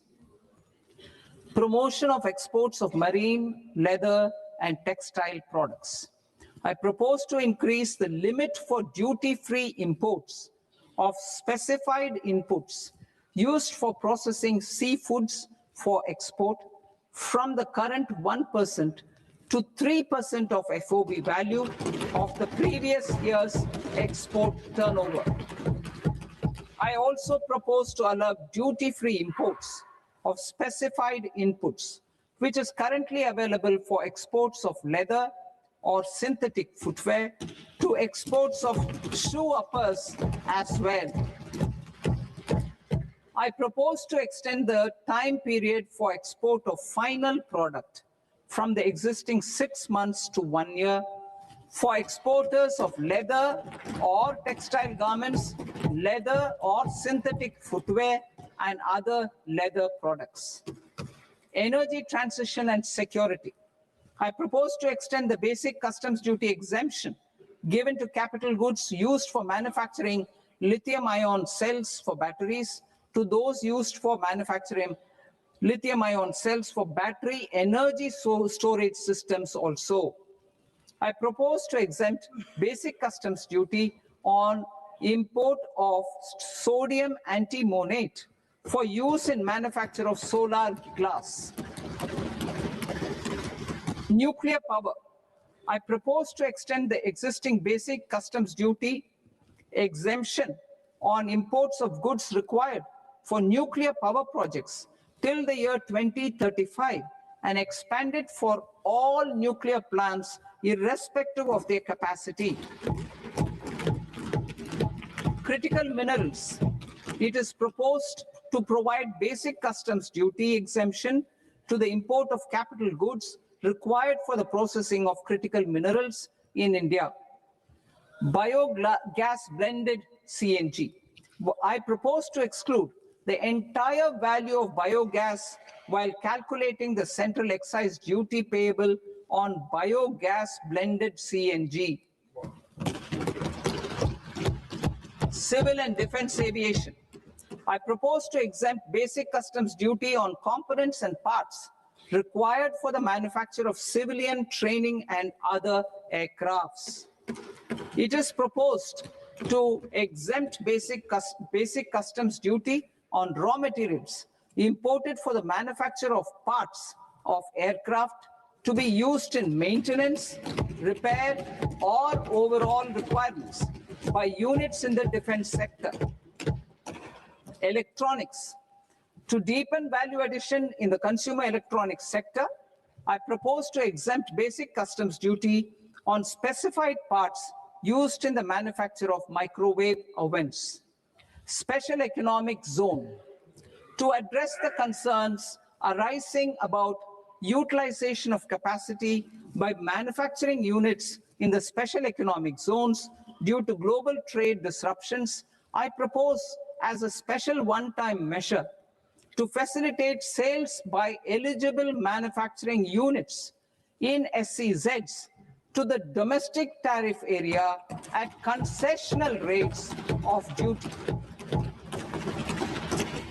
Promotion of exports of marine, leather, and textile products. I propose to increase the limit for duty-free imports of specified inputs used for processing seafoods for export from the current 1% to 3% of FOB value of the previous year's export turnover. I also propose to allow duty-free imports of specified inputs, which is currently available for exports of leather or synthetic footwear, to exports of shoe uppers as well. I propose to extend the time period for export of final product from the existing 6 months to 1 year for exporters of leather or textile garments, leather or synthetic footwear, and other leather products. Energy transition and security. I propose to extend the basic customs duty exemption given to capital goods used for manufacturing lithium-ion cells for batteries to those used for manufacturing lithium-ion cells for battery energy storage systems also. I propose to exempt basic customs duty on import of sodium antimonate for use in manufacture of solar glass. Nuclear power. I propose to extend the existing basic customs duty exemption on imports of goods required for nuclear power projects till the year 2035 and expand it for all nuclear plants irrespective of their capacity. Critical minerals. It is proposed to provide basic customs duty exemption to the import of capital goods required for the processing of critical minerals in India. Biogas blended CNG. I propose to exclude the entire value of biogas while calculating the central excise duty payable on biogas blended CNG. Civil and defense aviation. I propose to exempt basic customs duty on components and parts required for the manufacture of civilian training and other aircrafts. It is proposed to exempt basic customs duty on raw materials imported for the manufacture of parts of aircraft to be used in maintenance, repair, or overall requirements by units in the defense sector. Electronics. To deepen value addition in the consumer electronics sector, I propose to exempt basic customs duty on specified parts used in the manufacture of microwave ovens. Special economic zone. To address the concerns arising about utilization of capacity by manufacturing units in the special economic zones due to global trade disruptions, I propose as a special one-time measure to facilitate sales by eligible manufacturing units in SEZs to the domestic tariff area at concessional rates of duty.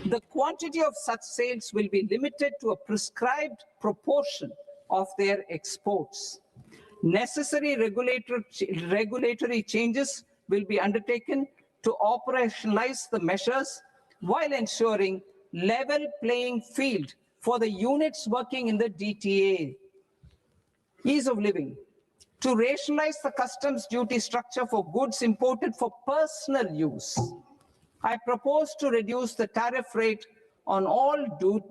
The quantity of such sales will be limited to a prescribed proportion of their exports. Necessary regulatory changes will be undertaken to operationalize the measures while ensuring level playing field for the units working in the DTA. Ease of living. To rationalize the customs duty structure for goods imported for personal use, I propose to reduce the tariff rate on all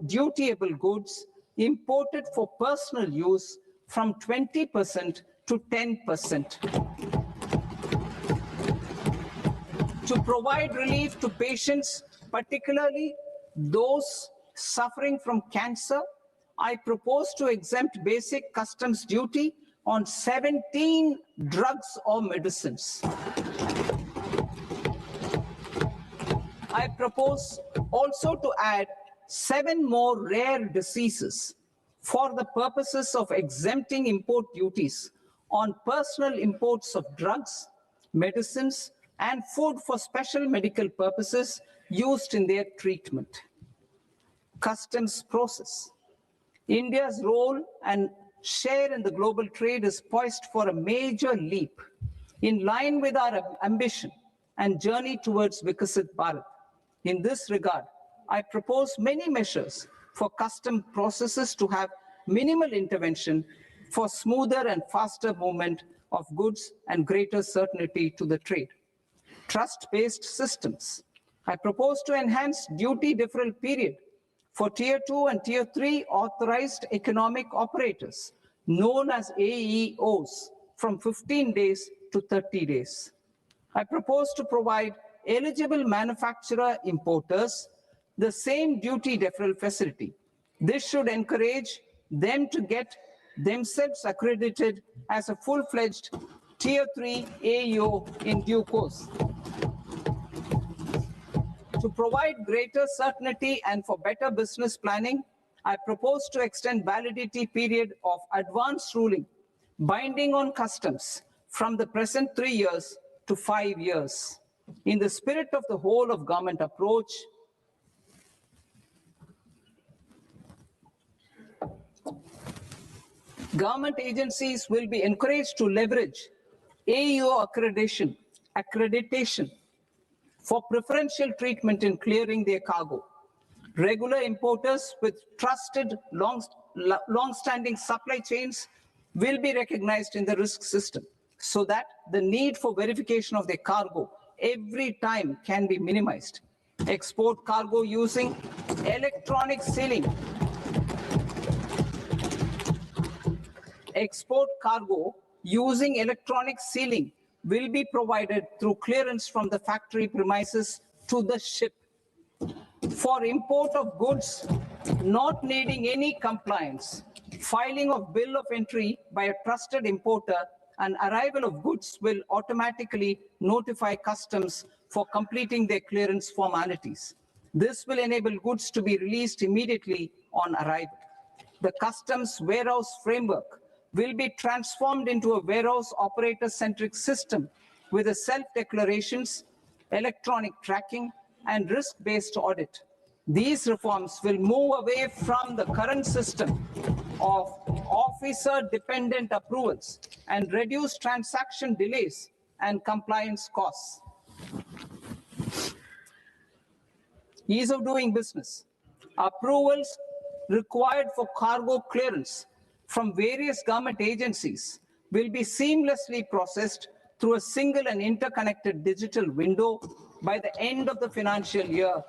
dutiable goods imported for personal use from 20% to 10%. To provide relief to patients, particularly those suffering from cancer, I propose to exempt basic customs duty on 17 drugs or medicines. I propose also to add 7 more rare diseases for the purposes of exempting import duties on personal imports of drugs, medicines, and food for special medical purposes used in their treatment. Customs process. India's role and share in the global trade is poised for a major leap in line with our ambition and journey towards Viksit Bharat. In this regard, I propose many measures for custom processes to have minimal intervention for smoother and faster movement of goods and greater certainty to the trade. Trust-based systems. I propose to enhance duty deferral period for Tier 2 and Tier 3 authorized economic operators, known as AEOs, from 15 days to 30 days. I propose to provide eligible manufacturer importers the same duty deferral facility. This should encourage them to get themselves accredited as a full-fledged Tier 3 AEO in due course. To provide greater certainty and for better business planning, I propose to extend validity period of advance ruling binding on customs from the present 3 years to 5 years. In the spirit of the whole of government approach, Government agencies will be encouraged to leverage AEO accreditation for preferential treatment in clearing their cargo. Regular importers with trusted long-standing supply chains will be recognized in the risk system so that the need for verification of their cargo every time can be minimized. Export cargo using electronic sealing. Export cargo using electronic sealing will be provided through clearance from the factory premises to the ship. For import of goods not needing any compliance, filing of bill of entry by a trusted importer and arrival of goods will automatically notify customs for completing their clearance formalities. This will enable goods to be released immediately on arrival. The customs warehouse framework will be transformed into a warehouse operator-centric system with a self-declarations, electronic tracking, and risk-based audit. These reforms will move away from the current system of officer-dependent approvals and reduce transaction delays and compliance costs. Ease of doing business. Approvals required for cargo clearance from various government agencies will be seamlessly processed through a single and interconnected digital window by the end of the financial year.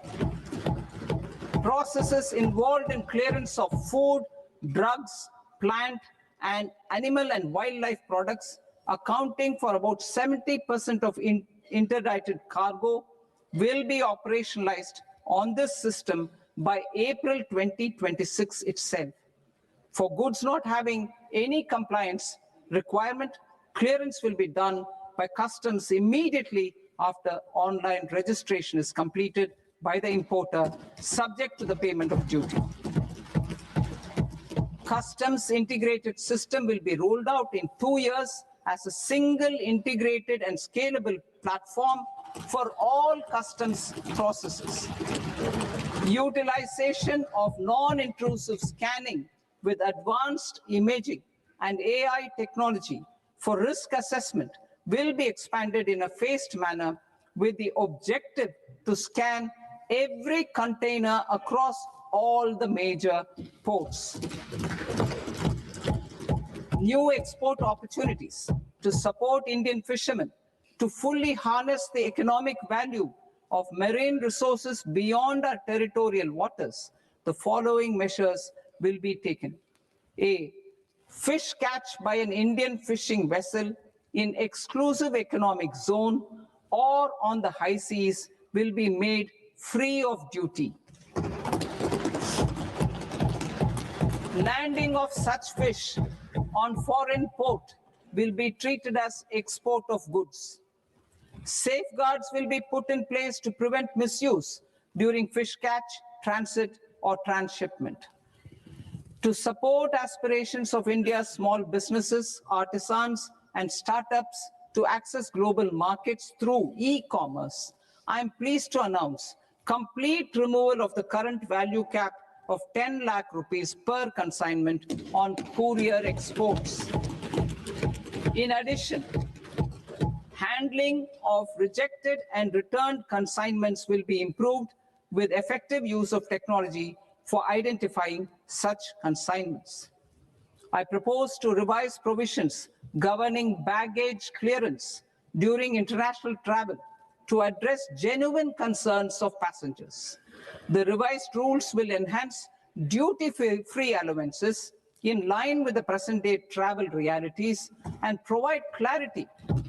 Processes involved in clearance of food, drugs, plant, and animal and wildlife products, accounting for about 70% of interdicted cargo, will be operationalized on this system by April 2026 itself. For goods not having any compliance requirement, clearance will be done by customs immediately after online registration is completed by the importer, subject to the payment of duty. Customs integrated system will be rolled out in 2 years as a single integrated and scalable platform for all customs processes. Utilization of non-intrusive scanning with advanced imaging and AI technology for risk assessment will be expanded in a phased manner with the objective to scan every container across all the major ports. New export opportunities to support Indian fishermen to fully harness the economic value of marine resources beyond our territorial waters. The following measures will be taken. A, fish catch by an Indian fishing vessel in exclusive economic zone or on the high seas will be made free of duty. Landing of such fish on foreign port will be treated as export of goods. Safeguards will be put in place to prevent misuse during fish catch, transit, or transshipment. To support aspirations of India's small businesses, artisans, and startups to access global markets through e-commerce, I am pleased to announce complete removal of the current value cap of 10 lakh rupees per consignment on courier exports. In addition, handling of rejected and returned consignments will be improved with effective use of technology for identifying such consignments. I propose to revise provisions governing baggage clearance during international travel to address genuine concerns of passengers. The revised rules will enhance duty-free allowances in line with the present-day travel realities and provide clarity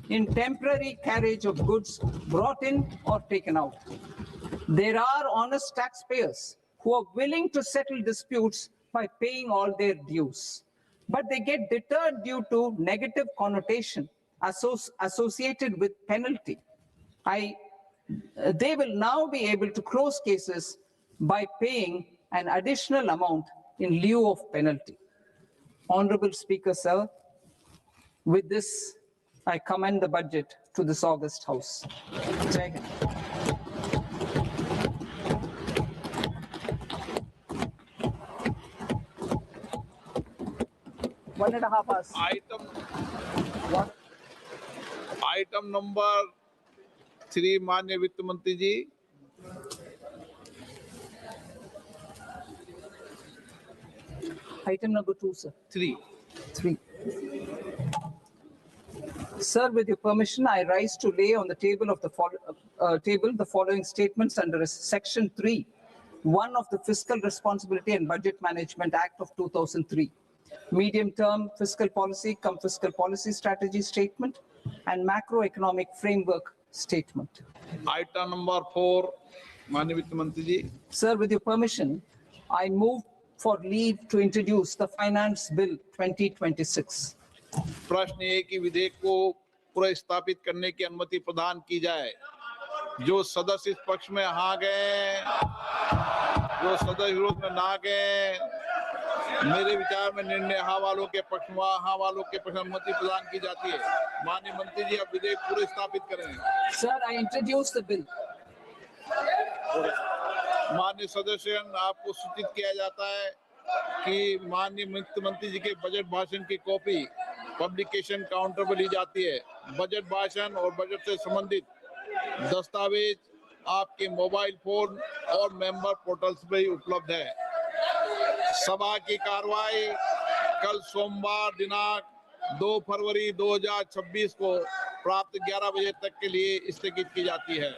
in temporary carriage of goods brought in or taken out. There are honest taxpayers who are willing to settle disputes by paying all their dues, but they get deterred due to negative connotation associated with penalty. They will now be able to close cases by paying an additional amount in lieu of penalty. Honorable Speaker, sir, with this, I commend the budget to this august House. Jai Hind. 1.5 hours. Item number 3 माननीय वित्त मंत्री जी। Item number 2, sir. 3। 3. Sir, with your permission, I rise to lay on the table of the the following statements under Section 3, 1 of the Fiscal Responsibility and Budget Management Act of 2003, medium-term fiscal policy cum fiscal policy strategy statement, and macroeconomic framework statement. Item number 4 माननीय वित्त मंत्री जी। Sir, with your permission, I move for leave to introduce the Finance Bill 2026. प्रश्न ये कि विधेयक को पुनर्स्थापित करने की अनुमति प्रदान की जाए। जो सदस्य इस पक्ष में हाँ गए, जो सदस्य विरोध में ना गए, मेरे विचार में निर्णय हाँ वालों के पक्ष में, हाँ वालों के पक्ष में अनुमति प्रदान की जाती है। माननीय मंत्री जी, अब विधेयक पुनर्स्थापित करें। Sir, I introduce the bill. माननीय सदस्य, आपको सूचित किया जाता है कि माननीय वित्त मंत्री जी के बजट भाषण की कॉपी पब्लिकेशन काउंटर पर ली जाती है। बजट भाषण और बजट से संबंधित दस्तावेज आपके मोबाइल फोन और मेंबर पोर्टल्स पर ही उपलब्ध है। सभा की कार्रवाई कल सोमवार दिनांक 2 फरवरी 2026 को प्राप्त 11 बजे तक के लिए स्थगित की जाती है।